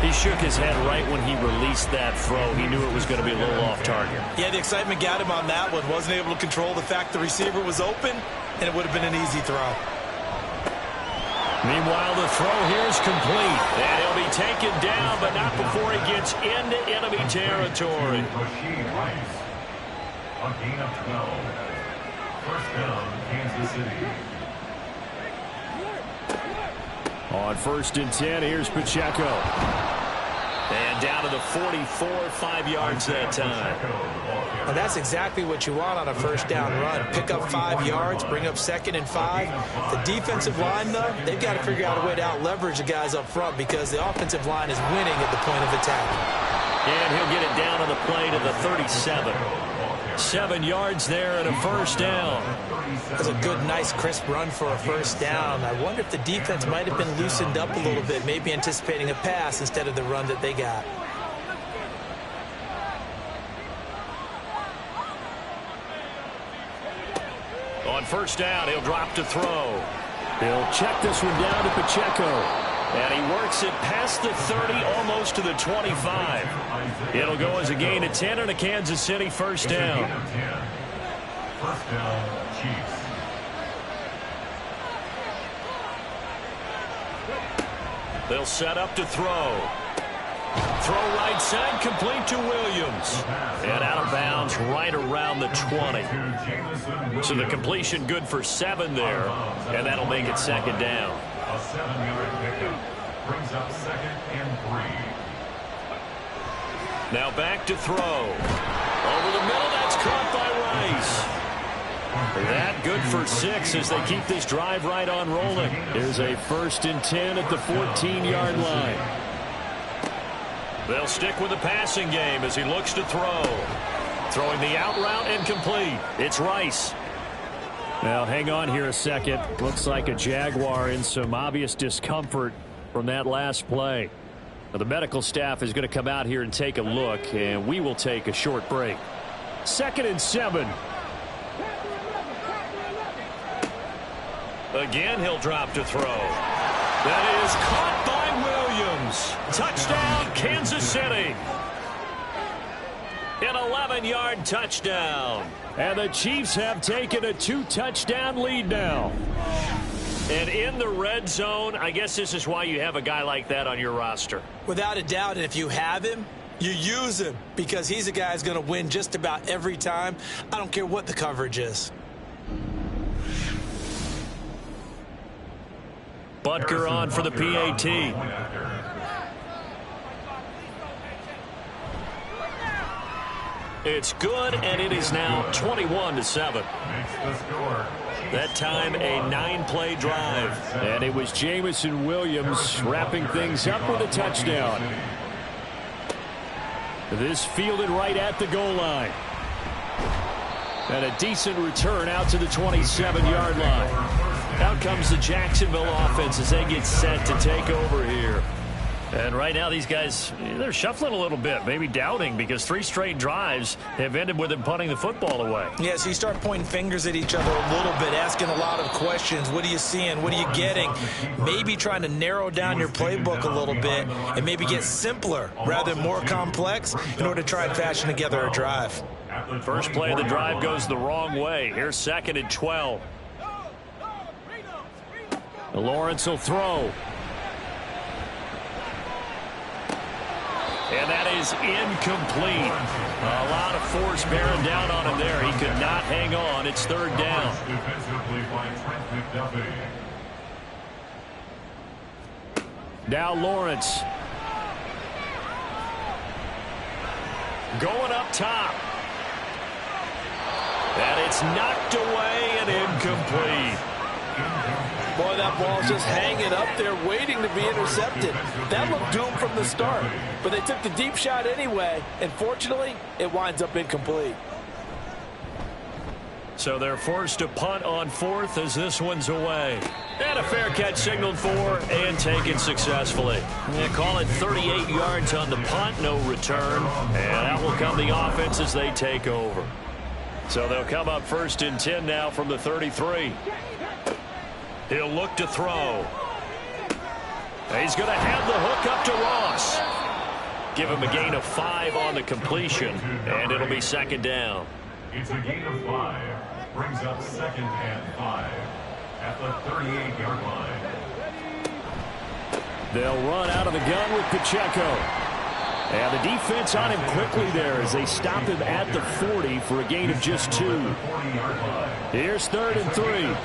He shook his head right when he released that throw. He knew it was going to be a little off target. Yeah, the excitement got him on that one. Wasn't able to control the fact the receiver was open, and it would have been an easy throw. Meanwhile, the throw here is complete. And he'll be taken down, but not before he gets into enemy territory. A gain of 12. First down, Kansas City. On 1st and 10, here's Pacheco. And down to the 44, 5 yards that time. And that's exactly what you want on a first down run. Pick up 5 yards, bring up 2nd and 5. The defensive line, though, they've got to figure out a way to out-leverage the guys up front because the offensive line is winning at the point of attack. And he'll get it down on the play to the 37. 7 yards there and a first down. That's a good, nice, crisp run for a first down. I wonder if the defense might have been loosened up a little bit, maybe anticipating a pass instead of the run that they got. On first down, he'll drop to throw. He'll check this one down to Pacheco. And he works it past the 30, almost to the 25. It'll go as a gain of 10 and a Kansas City first down. First down, Chiefs. They'll set up to throw. Throw right side, complete to Williams. And out of bounds right around the 20. So the completion good for 7 there. And that'll make it 2nd down. A 7-yard pickup brings up 2nd and 3. Now back to throw. Over the middle, that's caught by Rice. That good for 6 as they keep this drive right on rolling. Here's a 1st and 10 at the 14-yard line. They'll stick with the passing game as he looks to throw. Throwing the out route and complete. It's Rice. Now, hang on here a second. Looks like a Jaguar in some obvious discomfort from that last play. Now, the medical staff is going to come out here and take a look, and we will take a short break. 2nd and 7. Again, he'll drop to throw. That is caught by Williams. Touchdown, Kansas City. An 11-yard touchdown. And the Chiefs have taken a 2-touchdown lead now. And in the red zone, I guess this is why you have a guy like that on your roster. Without a doubt, and if you have him, you use him because he's a guy who's going to win just about every time. I don't care what the coverage is. Butker on for the PAT. It's good, and it is now 21-7. That time, a 9-play drive. And it was Jamison Williams wrapping things up with a touchdown. This fielded right at the goal line. And a decent return out to the 27-yard line. Out comes the Jacksonville offense as they get set to take over here. And right now these guys, they're shuffling a little bit, maybe doubting, because 3 straight drives have ended with them punting the football away. Yeah, so you start pointing fingers at each other a little bit, asking a lot of questions. What are you seeing? What are you getting? Maybe trying to narrow down your playbook a little bit and maybe get simpler rather than more complex in order to try and fashion together a drive. First play of the drive goes the wrong way. Here's 2nd and 12. Lawrence will throw. And that is incomplete. A lot of force bearing down on him there. He could not hang on. It's 3rd down. Now Lawrence. Going up top. And it's knocked away and incomplete. Boy, that ball's just hanging up there waiting to be intercepted. That looked doomed from the start. But they took the deep shot anyway, and fortunately, it winds up incomplete. So they're forced to punt on 4th as this one's away. And a fair catch signaled for and taken successfully. They call it 38 yards on the punt, no return. And that will come the offense as they take over. So they'll come up 1st and 10 now from the 33. He'll look to throw. He's going to have the hook up to Ross. Give him a gain of 5 on the completion, and it'll be 2nd down. It's a gain of 5. Brings up 2nd and 5 at the 38-yard line. They'll run out of the gun with Pacheco. And the defense on him quickly there as they stop him at the 40 for a gain of just 2. Here's 3rd and 3.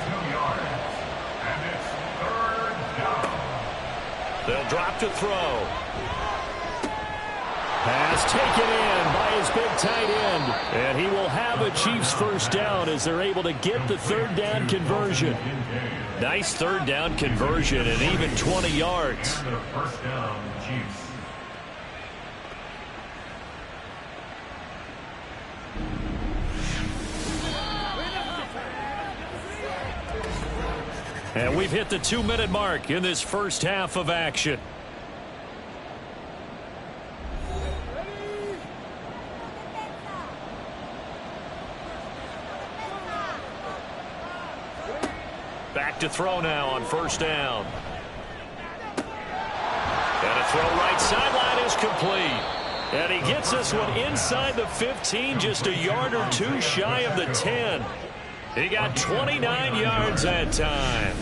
They'll drop to throw. Pass taken in by his big tight end. And he will have a Chiefs 1st down as they're able to get the 3rd down conversion. Nice 3rd down conversion and even 20 yards. First down, Chiefs. And we've hit the 2-minute mark in this first half of action. Back to throw now on 1st down. And a throw right sideline is complete. And he gets this one inside the 15, just a yard or 2 shy of the 10. He got 29 yards that time.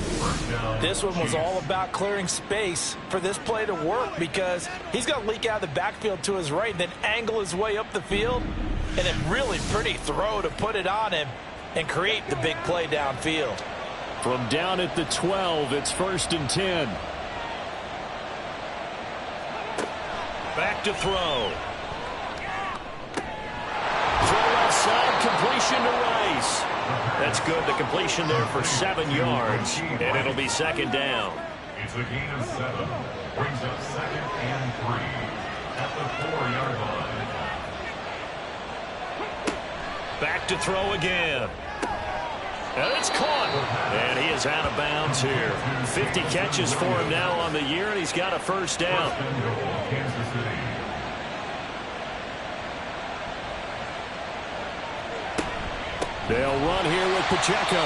This one was all about clearing space for this play to work because he's going to leak out of the backfield to his right and then angle his way up the field. And a really pretty throw to put it on him and create the big play downfield. From down at the 12, it's 1st and 10. Back to throw. Throw outside, completion to Rice. That's good. The completion there for 7 yards, and it'll be 2nd down. It's a gain of 7. Brings up 2nd and 3 at the 4-yard line. Back to throw again. And it's caught. And he is out of bounds here. 50 catches for him now on the year, and he's got a 1st down. Kansas City. They'll run here with Pacheco.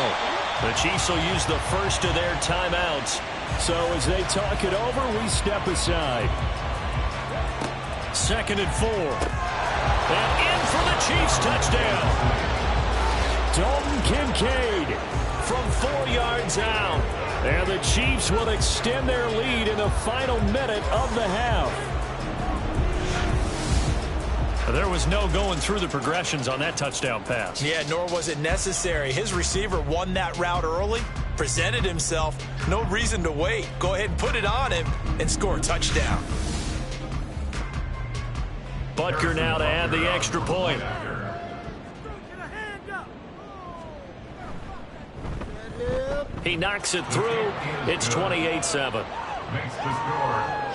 The Chiefs will use the first of their timeouts. So as they talk it over, we step aside. 2nd and 4. And in for the Chiefs touchdown. Dalton Kincaid From 4 yards out. And the Chiefs will extend their lead in the final minute of the half. There was no going through the progressions on that touchdown pass. Yeah, nor was it necessary. His receiver won that route early, presented himself. No reason to wait. Go ahead and put it on him and score a touchdown. Butker now to add the extra point. He knocks it through. It's 28-7.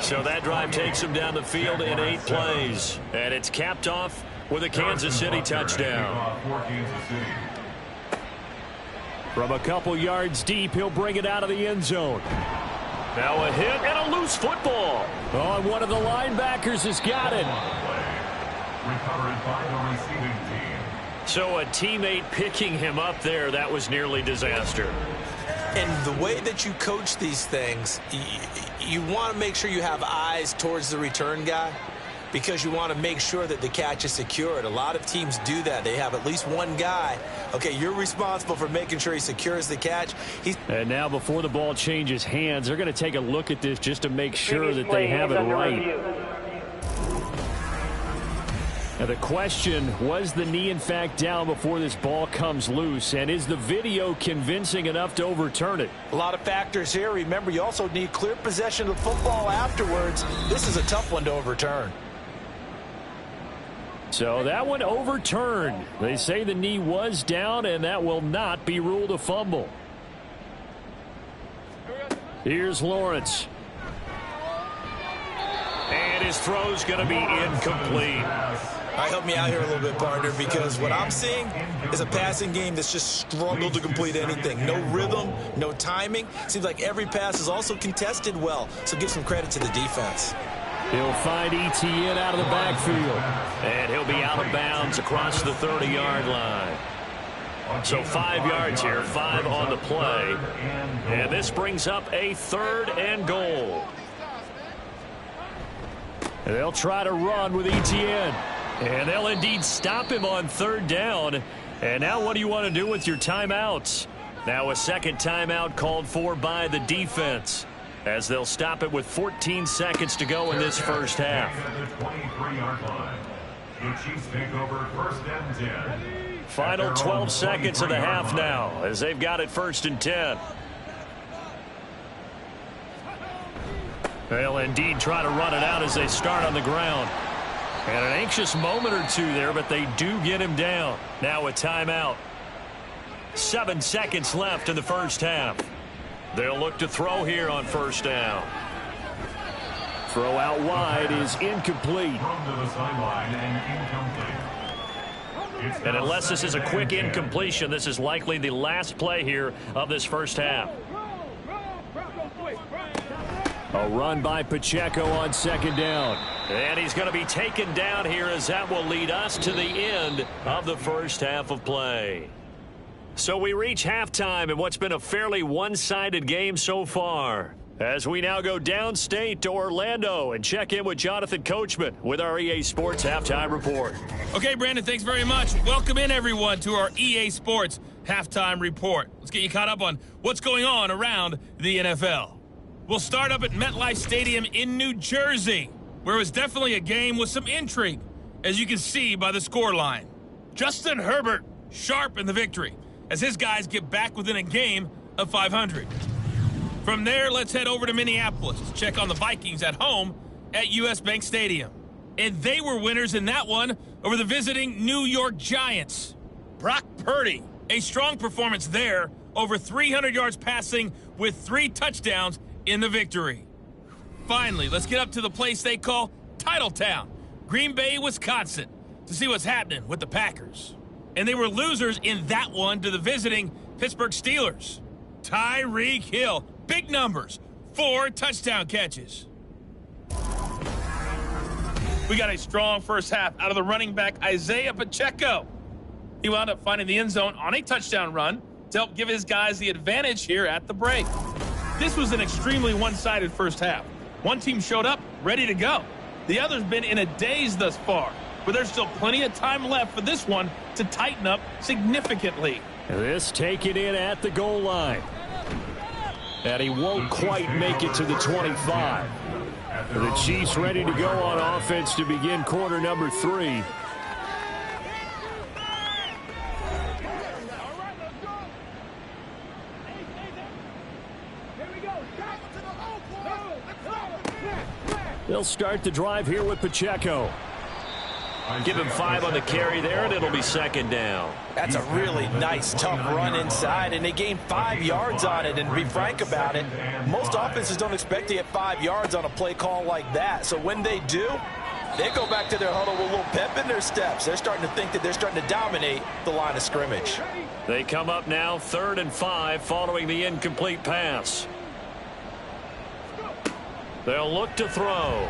So that drive takes him down the field in 8 plays. And it's capped off with a Kansas City touchdown. From a couple yards deep, he'll bring it out of the end zone. Now a hit and a loose football. Oh, and one of the linebackers has got it. Recovered by the receiving team. So a teammate picking him up there, that was nearly disaster. And the way that you coach these things, you want to make sure you have eyes towards the return guy because you want to make sure that the catch is secured. A lot of teams do that. They have at least one guy. Okay, you're responsible for making sure he secures the catch. And now before the ball changes hands, they're going to take a look at this just to make sure that they have it right. Now the question, was the knee in fact down before this ball comes loose? And is the video convincing enough to overturn it? A lot of factors here. Remember, you also need clear possession of the football afterwards. This is a tough one to overturn. So that one overturned. They say the knee was down, and that will not be ruled a fumble. Here's Lawrence. And his throw's going to be incomplete. All right, help me out here a little bit, partner, because what I'm seeing is a passing game that's just struggled to complete anything. No rhythm, no timing. Seems like every pass is also contested well, so give some credit to the defense. He'll find Etienne out of the backfield. And he'll be out of bounds across the 30-yard line. So 5 yards here, 5 on the play. And this brings up a 3rd and goal. And they'll try to run with Etienne. And they'll indeed stop him on 3rd down. And now what do you want to do with your timeouts? Now a second timeout called for by the defense, as they'll stop it with 14 seconds to go in this first half. Final 12 seconds of the half now, as they've got it 1st and 10. They'll indeed try to run it out as they start on the ground. And an anxious moment or two there, but they do get him down. Now a timeout. 7 seconds left in the first half. They'll look to throw here on 1st down. Throw out wide is incomplete. And unless this is a quick incompletion, this is likely the last play here of this first half. A run by Pacheco on 2nd down. And he's going to be taken down here, as that will lead us to the end of the first half of play. So we reach halftime in what's been a fairly one-sided game so far, as we now go downstate to Orlando and check in with Jonathan Coachman with our EA Sports Halftime Report. Okay, Brandon, thanks very much. Welcome in, everyone, to our EA Sports Halftime Report. Let's get you caught up on what's going on around the NFL. We'll start up at MetLife Stadium in New Jersey, where it was definitely a game with some intrigue, as you can see by the scoreline. Justin Herbert sharp in the victory, as his guys get back within a game of 500. From there, let's head over to Minneapolis to check on the Vikings at home at US Bank Stadium. And they were winners in that one over the visiting New York Giants. Brock Purdy, a strong performance there, over 300 yards passing with 3 touchdowns in the victory. Finally, let's get up to the place they call Titletown, Green Bay, Wisconsin, to see what's happening with the Packers. And they were losers in that one to the visiting Pittsburgh Steelers. Tyreek Hill, big numbers, 4 touchdown catches. We got a strong first half out of the running back Isaiah Pacheco. He wound up finding the end zone on a touchdown run to help give his guys the advantage here at the break. This was an extremely one-sided first half. One team showed up ready to go. The other's been in a daze thus far, but there's still plenty of time left for this one to tighten up significantly. This taken in at the goal line. And he won't quite make it to the 25. The Chiefs ready to go on offense to begin quarter number 3. They'll start the drive here with Pacheco. Give him 5 on the carry there, and it'll be second down. That's a really nice, tough run inside, and they gained 5 yards on it. And to be frank about it, most offenses don't expect to get 5 yards on a play call like that. So when they do, they go back to their huddle with a little pep in their steps. They're starting to think that they're starting to dominate the line of scrimmage. They come up now 3rd and 5 following the incomplete pass. They'll look to throw.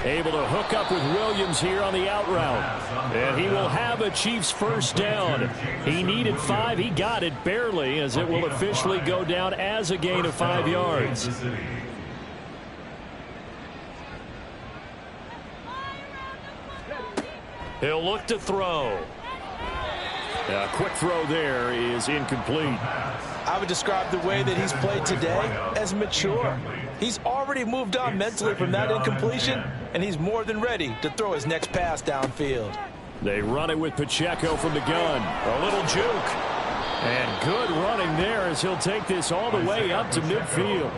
Able to hook up with Williams here on the out route. And he will have a Chiefs first down. He needed 5. He got it barely, as it will officially go down as a gain of 5 yards. He'll look to throw. A quick throw there is incomplete. I would describe the way that he's played today as mature. He's already moved on mentally from that incompletion, and he's more than ready to throw his next pass downfield. They run it with Pacheco from the gun. A little juke. And good running there as he'll take this all the way up to midfield.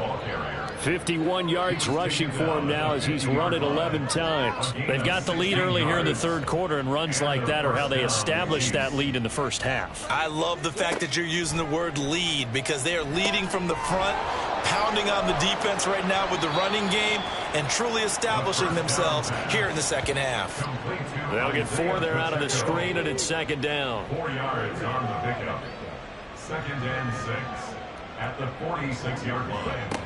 51 yards rushing for him now as he's run it 11 times. They've got the lead early here in the 3rd quarter, and runs like that are how they established that lead in the first half. I love the fact that you're using the word lead, because they are leading from the front, pounding on the defense right now with the running game, and truly establishing themselves here in the second half. They'll get 4 there out of the screen, and it's second down. 4 yards on the pickup. 2nd and 6 at the 46-yard line.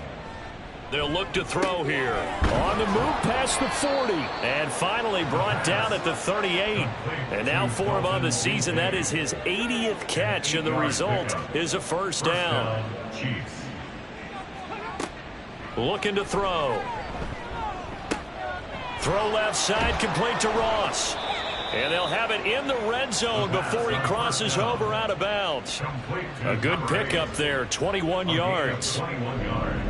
They'll look to throw here. On the move past the 40. And finally brought down at the 38. And now for him on the season, that is his 80th catch, and the result is a first down. Looking to throw. Throw left side, complete to Ross. And they'll have it in the red zone before he crosses over out of bounds. A good pickup there, 21 yards.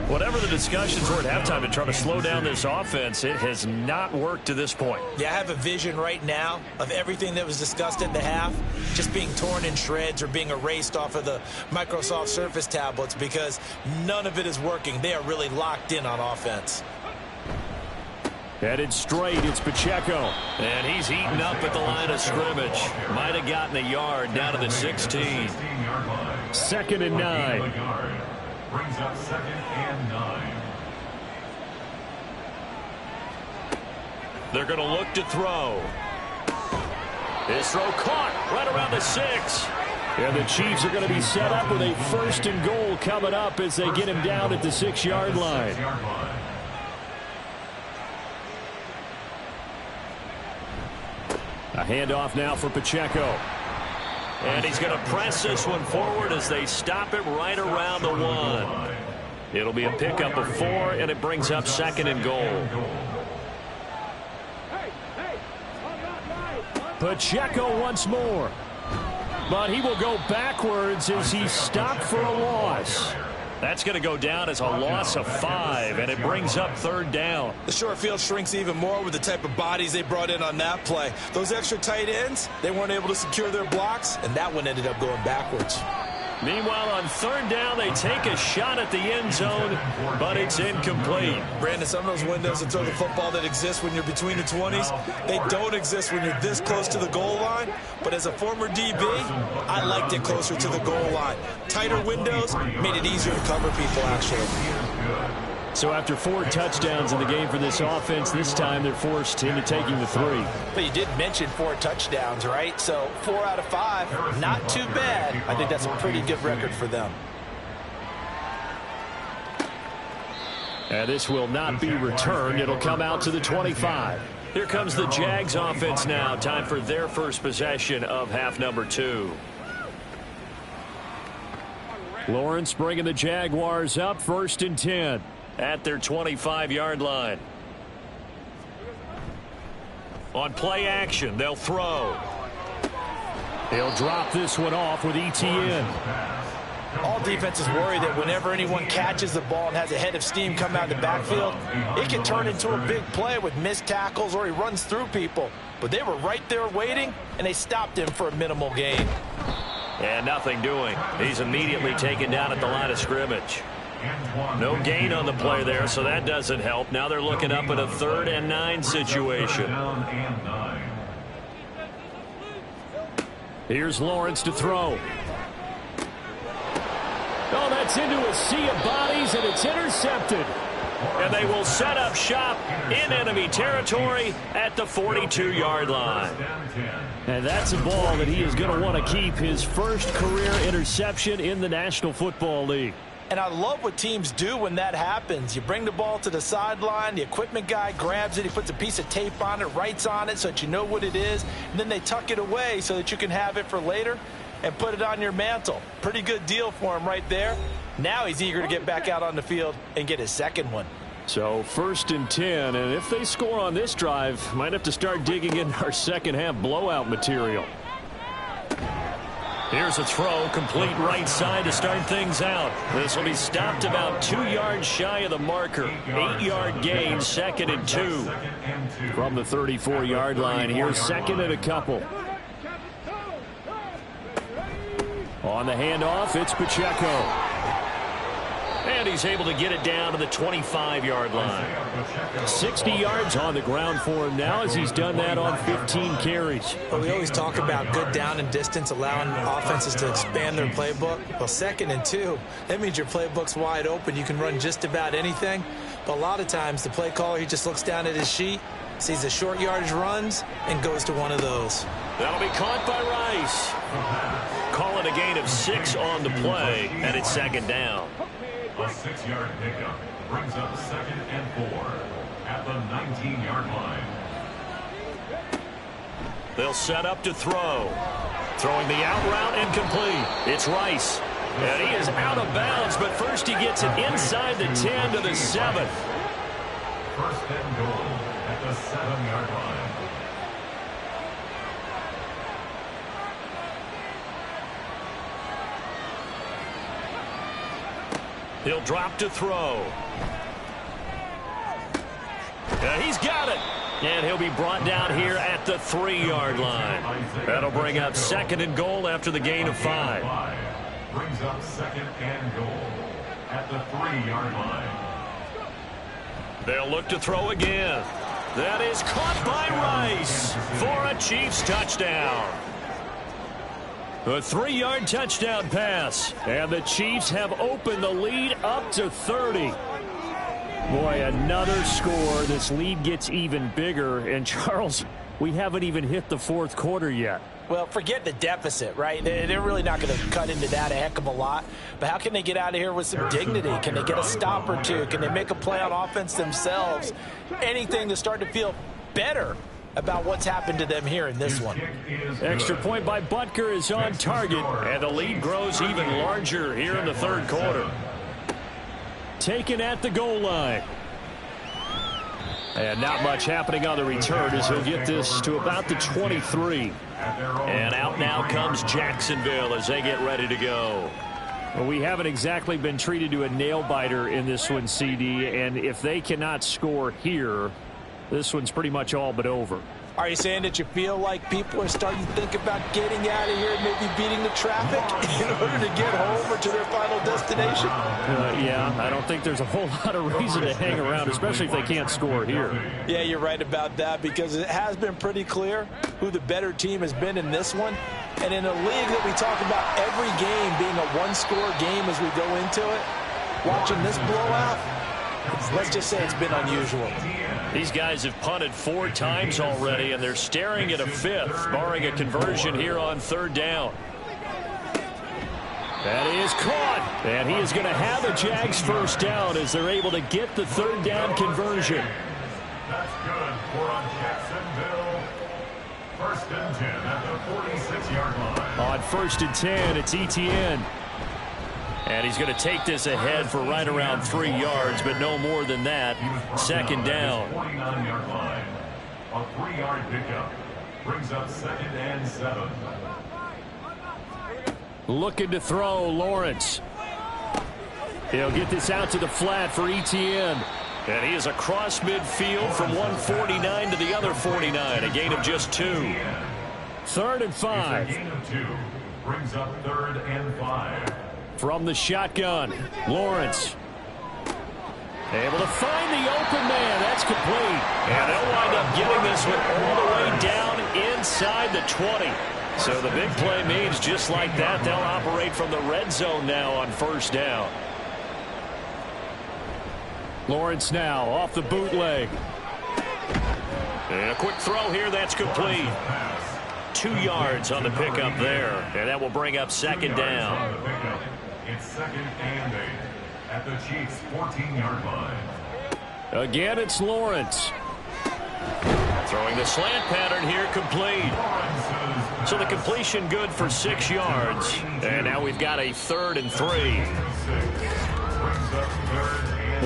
Whatever the discussions were at halftime to try to slow down this offense, it has not worked to this point. Yeah, I have a vision right now of everything that was discussed at the half just being torn in shreds or being erased off of the Microsoft Surface tablets, because none of it is working. They are really locked in on offense. Headed straight, it's Pacheco. And he's heating up at the line of scrimmage. Might have gotten a yard down to the 16. 2nd and 9. Brings up 2nd and 9. They're going to look to throw. This throw caught right around the 6. And the Chiefs are going to be set up with a 1st and goal coming up as they get him down at the 6-yard line. A handoff now for Pacheco. And he's going to press this one forward as they stop it right around the 1. It'll be a pickup of 4, and it brings up 2nd and goal. Pacheco once more. But he will go backwards as he's stopped for a loss. That's going to go down as a loss of 5, and it brings up 3rd down. The short field shrinks even more with the type of bodies they brought in on that play. Those extra tight ends, they weren't able to secure their blocks, and that one ended up going backwards. Meanwhile, on 3rd down, they take a shot at the end zone, but it's incomplete. Brandon, some of those windows to throw the football that exist when you're between the 20s, they don't exist when you're this close to the goal line. But as a former DB, I liked it closer to the goal line. Tighter windows made it easier to cover people, actually. So after 4 touchdowns in the game for this offense, this time they're forced into taking the 3. But you did mention 4 touchdowns, right? So 4 out of 5, not too bad. I think that's a pretty good record for them. And this will not be returned. It'll come out to the 25. Here comes the Jags offense now. Time for their first possession of half number 2. Lawrence bringing the Jaguars up, 1st and 10. At their 25-yard line. On play action, they'll throw. He'll drop this one off with ETN. All defenses worry that whenever anyone catches the ball and has a head of steam come out of the backfield, it can turn into a big play with missed tackles or he runs through people. But they were right there waiting, and they stopped him for a minimal gain. And nothing doing. He's immediately taken down at the line of scrimmage. No gain on the play there, so that doesn't help. Now they're looking up at a 3rd and 9 situation. Here's Lawrence to throw. Oh, that's into a sea of bodies, and it's intercepted. And they will set up shop in enemy territory at the 42-yard line. And that's a ball that he is going to want to keep, his first career interception in the National Football League. And I love what teams do when that happens. You bring the ball to the sideline, the equipment guy grabs it, he puts a piece of tape on it, writes on it so that you know what it is, and then they tuck it away so that you can have it for later and put it on your mantle. Pretty good deal for him right there. Now he's eager to get back out on the field and get his second one. So 1st and 10, and if they score on this drive, might have to start digging in our second half blowout material. Here's a throw, complete right side to start things out. This will be stopped about 2 yards shy of the marker. 8-yard gain, 2nd and 2. From the 34-yard line, here's 2nd and a couple. On the handoff, it's Pacheco. And he's able to get it down to the 25-yard line. 60 yards on the ground for him now as he's done that on 15 carries. Well, we always talk about good down and distance, allowing offenses to expand their playbook. Well, 2nd and 2, that means your playbook's wide open. You can run just about anything. But a lot of times, the play caller, he just looks down at his sheet, sees the short yardage runs, and goes to one of those. That'll be caught by Rice. Call it a gain of 6 on the play, and it's 2nd down. A 6-yard pickup brings up 2nd and 4 at the 19-yard line. They'll set up to throw. Throwing the out route incomplete. It's Rice. And he is out of bounds, but first he gets it inside the 10 to the 7. 1st and goal at the 7-yard line. He'll drop to throw. He's got it. And he'll be brought down here at the 3-yard line. That'll bring up 2nd and goal after the gain of 5. Brings up 2nd and goal at the 3-yard line. They'll look to throw again. That is caught by Rice for a Chiefs touchdown. A 3-yard touchdown pass. And the Chiefs have opened the lead up to 30. Boy, another score. This lead gets even bigger. And, Charles, we haven't even hit the 4th quarter yet. Well, forget the deficit, right? They're really not going to cut into that a heck of a lot. But how can they get out of here with some dignity? Can they get a stop or two? Can they make a play on offense themselves? Anything to start to feel better about what's happened to them here in this one. Extra point by Butker is on target. And the lead grows even larger here in the 3rd quarter. Taken at the goal line. And not much happening on the return as he'll get this to about the 23. And out now comes Jacksonville as they get ready to go. Well, we haven't exactly been treated to a nail-biter in this one, CD. And if they cannot score here, this one's pretty much all but over. Are you saying that you feel like people are starting to think about getting out of here and maybe beating the traffic in order to get home or to their final destination? Yeah, I don't think there's a whole lot of reason to hang around, especially if they can't score here. Yeah, you're right about that because it has been pretty clear who the better team has been in this one. And in a league that we talk about every game being a one-score game as we go into it, watching this blowout, let's just say it's been unusual. These guys have punted 4 times already, and they're staring at a 5th, barring a conversion here on 3rd down. That is caught, and he is going to have a Jags first down as they're able to get the 3rd down conversion. That's good for Jacksonville. 1st and 10 at the 46-yard line. On 1st and 10, it's Etienne. And he's going to take this ahead for right around 3 yards, but no more than that. 2nd down. 49-yard line. A 3-yard pickup brings up 2nd and 7. Looking to throw, Lawrence. He'll get this out to the flat for Etienne. And he is across midfield from one 49 to the other 49. A gain of just 2. 3rd and 5. A gain of 2 brings up 3rd and 5. From the shotgun, Lawrence. Able to find the open man. That's complete. And they'll wind up getting this one all the way down inside the 20. So the big play means just like that, they'll operate from the red zone now on first down. Lawrence now off the bootleg. And a quick throw here, that's complete. 2 yards on the pickup there, and that will bring up second down. It's second and 8 at the Chiefs' 14-yard line. Again, it's Lawrence. Throwing the slant pattern here, complete. So the completion good for 6 yards. And now we've got a 3rd and 3.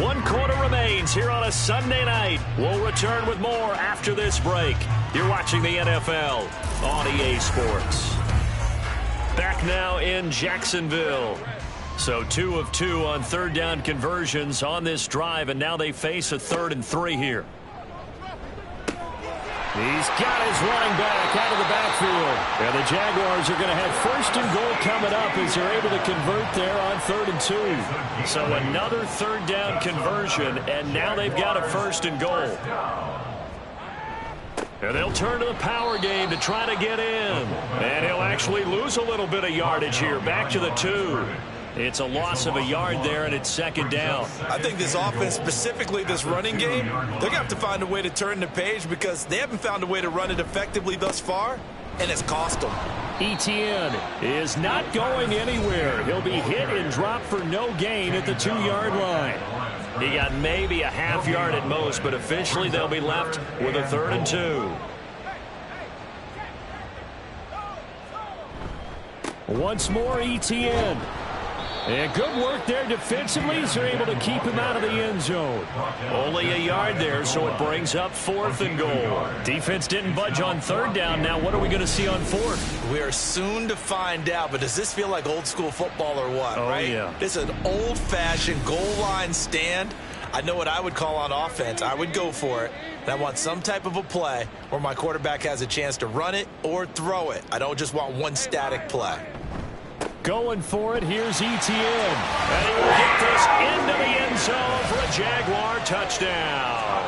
1 quarter remains here on a Sunday night. We'll return with more after this break. You're watching the NFL on EA Sports. Back now in Jacksonville. So 2 of 2 on 3rd down conversions on this drive, and now they face a 3rd and 3 here. He's got his running back out of the backfield. And the Jaguars are going to have 1st and goal coming up as they're able to convert there on 3rd and 2. So another 3rd down conversion, and now they've got a 1st and goal. And they'll turn to the power game to try to get in. And he'll actually lose a little bit of yardage here, back to the 2. It's a loss of a yard there, and it's 2nd down. I think this offense, specifically this running game, they're going to have to find a way to turn the page because they haven't found a way to run it effectively thus far, and it's cost them. Etienne is not going anywhere. He'll be hit and dropped for no gain at the 2-yard line. He got maybe a half yard at most, but officially they'll be left with a 3rd and 2. Once more, Etienne. And good work there defensively as they're able to keep him out of the end zone. Only a yard there, so it brings up 4th and goal. Defense didn't budge on 3rd down. Now what are we going to see on 4th? We are soon to find out, but does this feel like old school football or what, right? Yeah. This is an old-fashioned goal line stand. I know what I would call on offense. I would go for it. And I want some type of a play where my quarterback has a chance to run it or throw it. I don't just want one static play. Going for it, here's Etienne. And he will get this into the end zone for a Jaguar touchdown.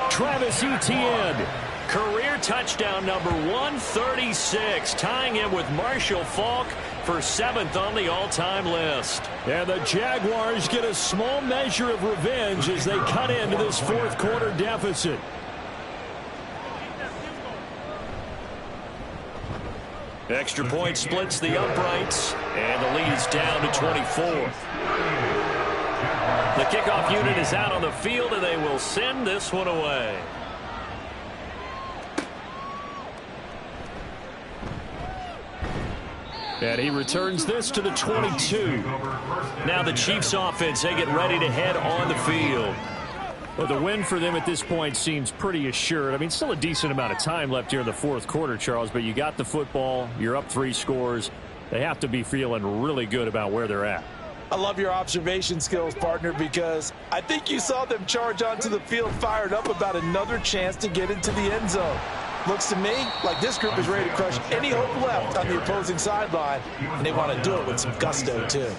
Travis Etienne. Career touchdown number 136, tying him with Marshall Faulk for 7th on the all-time list. And the Jaguars get a small measure of revenge as they cut into this 4th quarter deficit. Extra point splits the uprights, and the lead is down to 24. The kickoff unit is out on the field, and they will send this one away. And he returns this to the 22. Now the Chiefs offense, they get ready to head on the field. Well, the win for them at this point seems pretty assured. I mean, still a decent amount of time left here in the 4th quarter, Charles, but you got the football. You're up 3 scores. They have to be feeling really good about where they're at. I love your observation skills, partner, because I think you saw them charge onto the field fired up about another chance to get into the end zone. Looks to me like this group is ready to crush any hope left on the opposing sideline, and they want to do it with some gusto, too.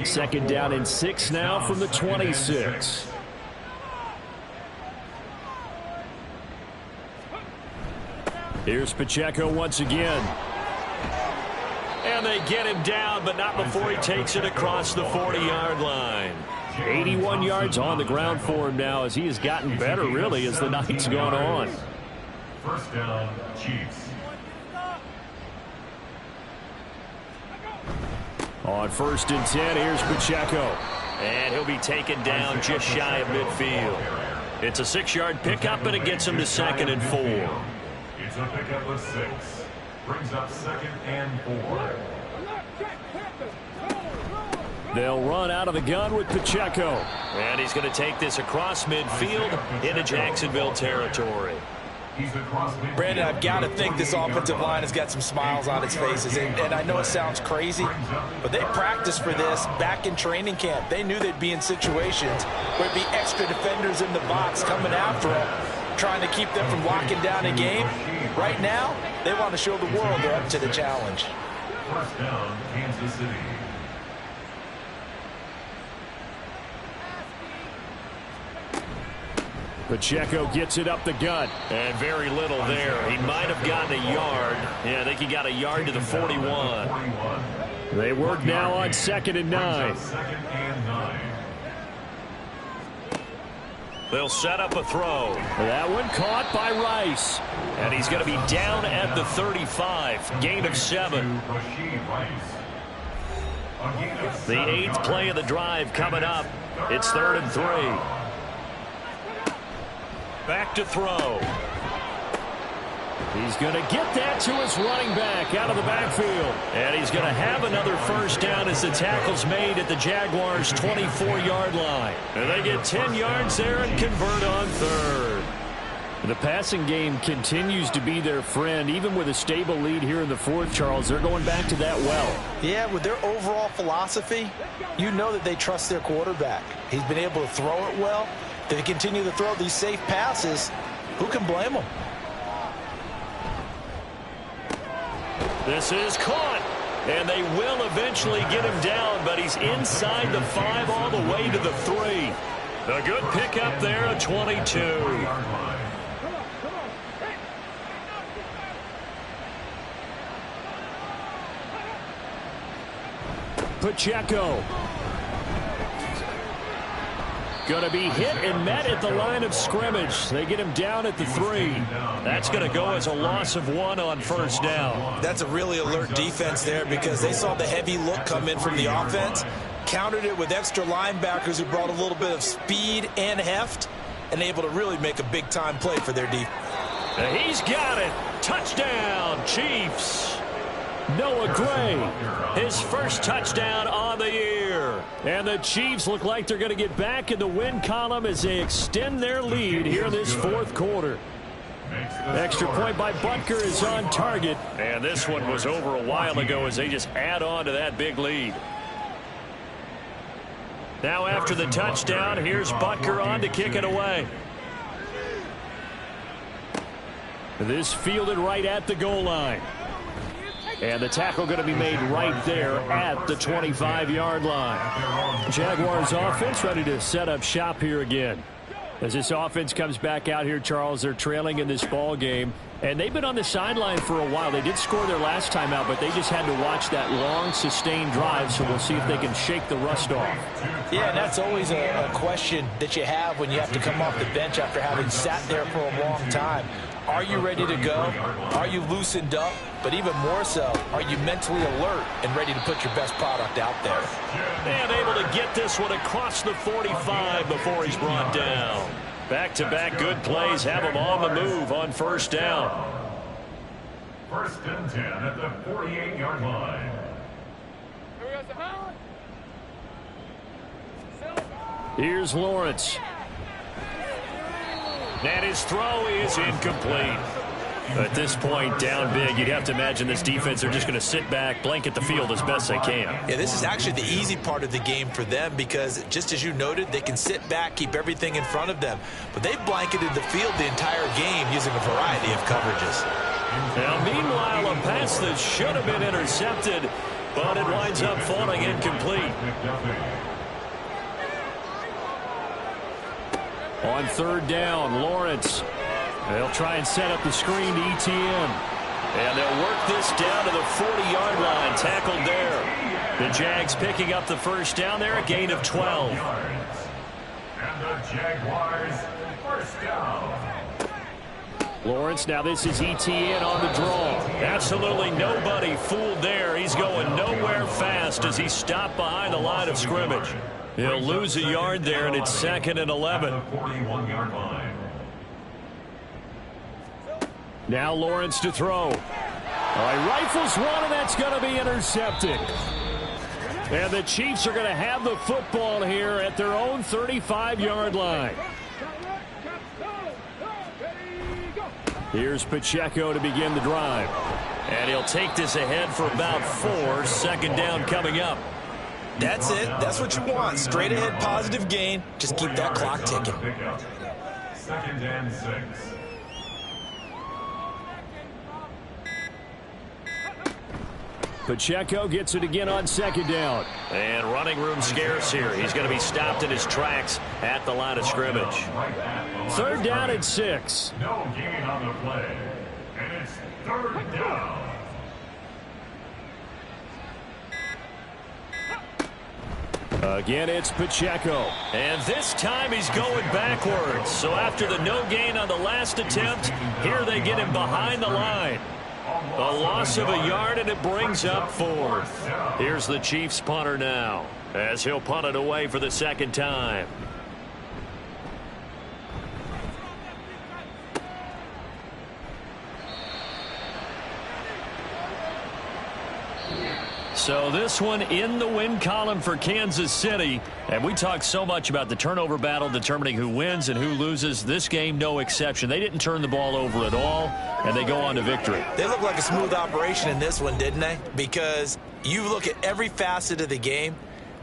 2nd down and 6 now from the 26. Here's Pacheco once again. And they get him down, but not before he takes it across the 40-yard line. 81 yards on the ground for him now as he has gotten better, really, as the night's gone on. 1st down, Chiefs. On 1st and 10, here's Pacheco. And he'll be taken down just shy of midfield. It's a 6-yard pickup, and it gets him to 2nd and 4. It's a pickup of 6. Brings up 2nd and 4. They'll run out of the gun with Pacheco. And he's going to take this across midfield into Jacksonville territory. Brandon, I've got to think this offensive line has got some smiles on its faces. And I know it sounds crazy, but they practiced for this back in training camp. They knew they'd be in situations where there'd be extra defenders in the box coming after them, trying to keep them from locking down a game. Right now, they want to show the world they're up to the challenge. 1st down, Kansas City. Pacheco gets it up the gut. And very little there. He might have gotten a yard. Yeah, I think he got a yard to the 41. They work now on 2nd and 9. They'll set up a throw. That one caught by Rice. And he's going to be down at the 35. Gain of 7. The 8th play of the drive coming up. It's 3rd and 3. Back to throw. He's going to get that to his running back out of the backfield. And he's going to have another first down as the tackle's made at the Jaguars' 24-yard line. And they get 10 yards there and convert on 3rd. The passing game continues to be their friend. Even with a stable lead here in the 4th, Charles, they're going back to that well. Yeah, with their overall philosophy, you know that they trust their quarterback. He's been able to throw it well. They continue to throw these safe passes. Who can blame them? This is caught. And they will eventually get him down, but he's inside the 5 all the way to the 3. A good pickup there at 22. Pacheco. Going to be hit and met at the line of scrimmage. They get him down at the 3. That's going to go as a loss of 1 on first down. That's a really alert defense there because they saw the heavy look come in from the offense, countered it with extra linebackers who brought a little bit of speed and heft, and able to really make a big-time play for their defense. He's got it. Touchdown, Chiefs. Noah Gray, his first touchdown on the year. And the Chiefs look like they're going to get back in the win column as they extend their lead here in this 4th quarter. Extra point by Butker is on target. And this one was over a while ago as they just add on to that big lead. Now after the touchdown, here's Butker on to kick it away. This fielded right at the goal line. And the tackle going to be made right there at the 25-yard line. Jaguars offense ready to set up shop here again. As this offense comes back out here, Charles, they're trailing in this ball game. And they've been on the sideline for a while. They did score their last time out, but they just had to watch that long, sustained drive. So we'll see if they can shake the rust off. Yeah, and that's always a question that you have when you have to come off the bench after having sat there for a long time. Are you ready to go? Are you loosened up? But even more so, are you mentally alert and ready to put your best product out there? And able to get this one across the 45 before he's brought down. Back-to-back good plays have him on the move on first down. 1st and 10 at the 48-yard line. Here's Lawrence. And his throw is incomplete. At this point, down big, you'd have to imagine this defense are just going to sit back, blanket the field as best they can. Yeah, this is actually the easy part of the game for them because, just as you noted, they can sit back, keep everything in front of them. But they've blanketed the field the entire game using a variety of coverages. Now, meanwhile, a pass that should have been intercepted, but it winds up falling incomplete. On 3rd down, Lawrence. They'll try and set up the screen to ETN. And they'll work this down to the 40-yard line, tackled there. The Jags picking up the first down there, a gain of 12. And the Jaguars first down. Lawrence, now this is ETN on the draw. Absolutely nobody fooled there. He's going nowhere fast as he's stopped behind the line of scrimmage. He'll lose a yard there, and it's 2nd and 11. 41-yard line. Now Lawrence to throw. All right, rifles one, and that's going to be intercepted. And the Chiefs are going to have the football here at their own 35-yard line. Here's Pacheco to begin the drive. And he'll take this ahead for about 4. 2nd down coming up. That's it. That's what you want. Straight ahead positive gain. Just keep that clock ticking. 2nd and 6. Pacheco gets it again on second down. And running room scarce here. He's going to be stopped in his tracks at the line of scrimmage. Third down and 6. No gain on the play. And it's third down. Again, it's Pacheco. And this time he's going backwards. So after the no gain on the last attempt, here they get him behind the line. A loss of a yard, and it brings up fourth. Here's the Chiefs punter now, as he'll punt it away for the second time. So this one in the win column for Kansas City. And we talked so much about the turnover battle determining who wins and who loses. This game, no exception. They didn't turn the ball over at all, and they go on to victory. They look like a smooth operation in this one, didn't they? Because you look at every facet of the game,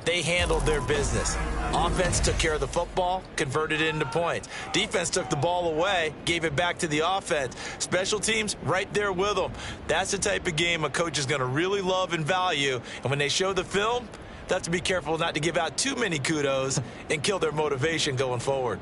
they handled their business. Offense took care of the football, converted it into points. Defense took the ball away, gave it back to the offense. Special teams, right there with them. That's the type of game a coach is going to really love and value. And when they show the film, they have to be careful not to give out too many kudos and kill their motivation going forward.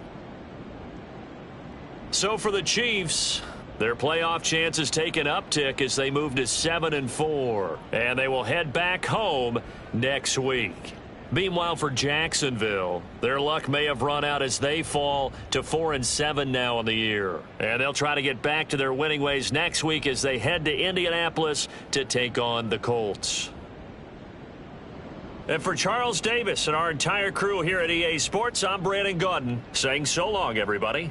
So for the Chiefs, their playoff chances take an uptick as they move to 7-4. And they will head back home next week. Meanwhile, for Jacksonville, their luck may have run out as they fall to 4-7 now on the year. And they'll try to get back to their winning ways next week as they head to Indianapolis to take on the Colts. And for Charles Davis and our entire crew here at EA Sports, I'm Brandon Gaudin saying so long, everybody.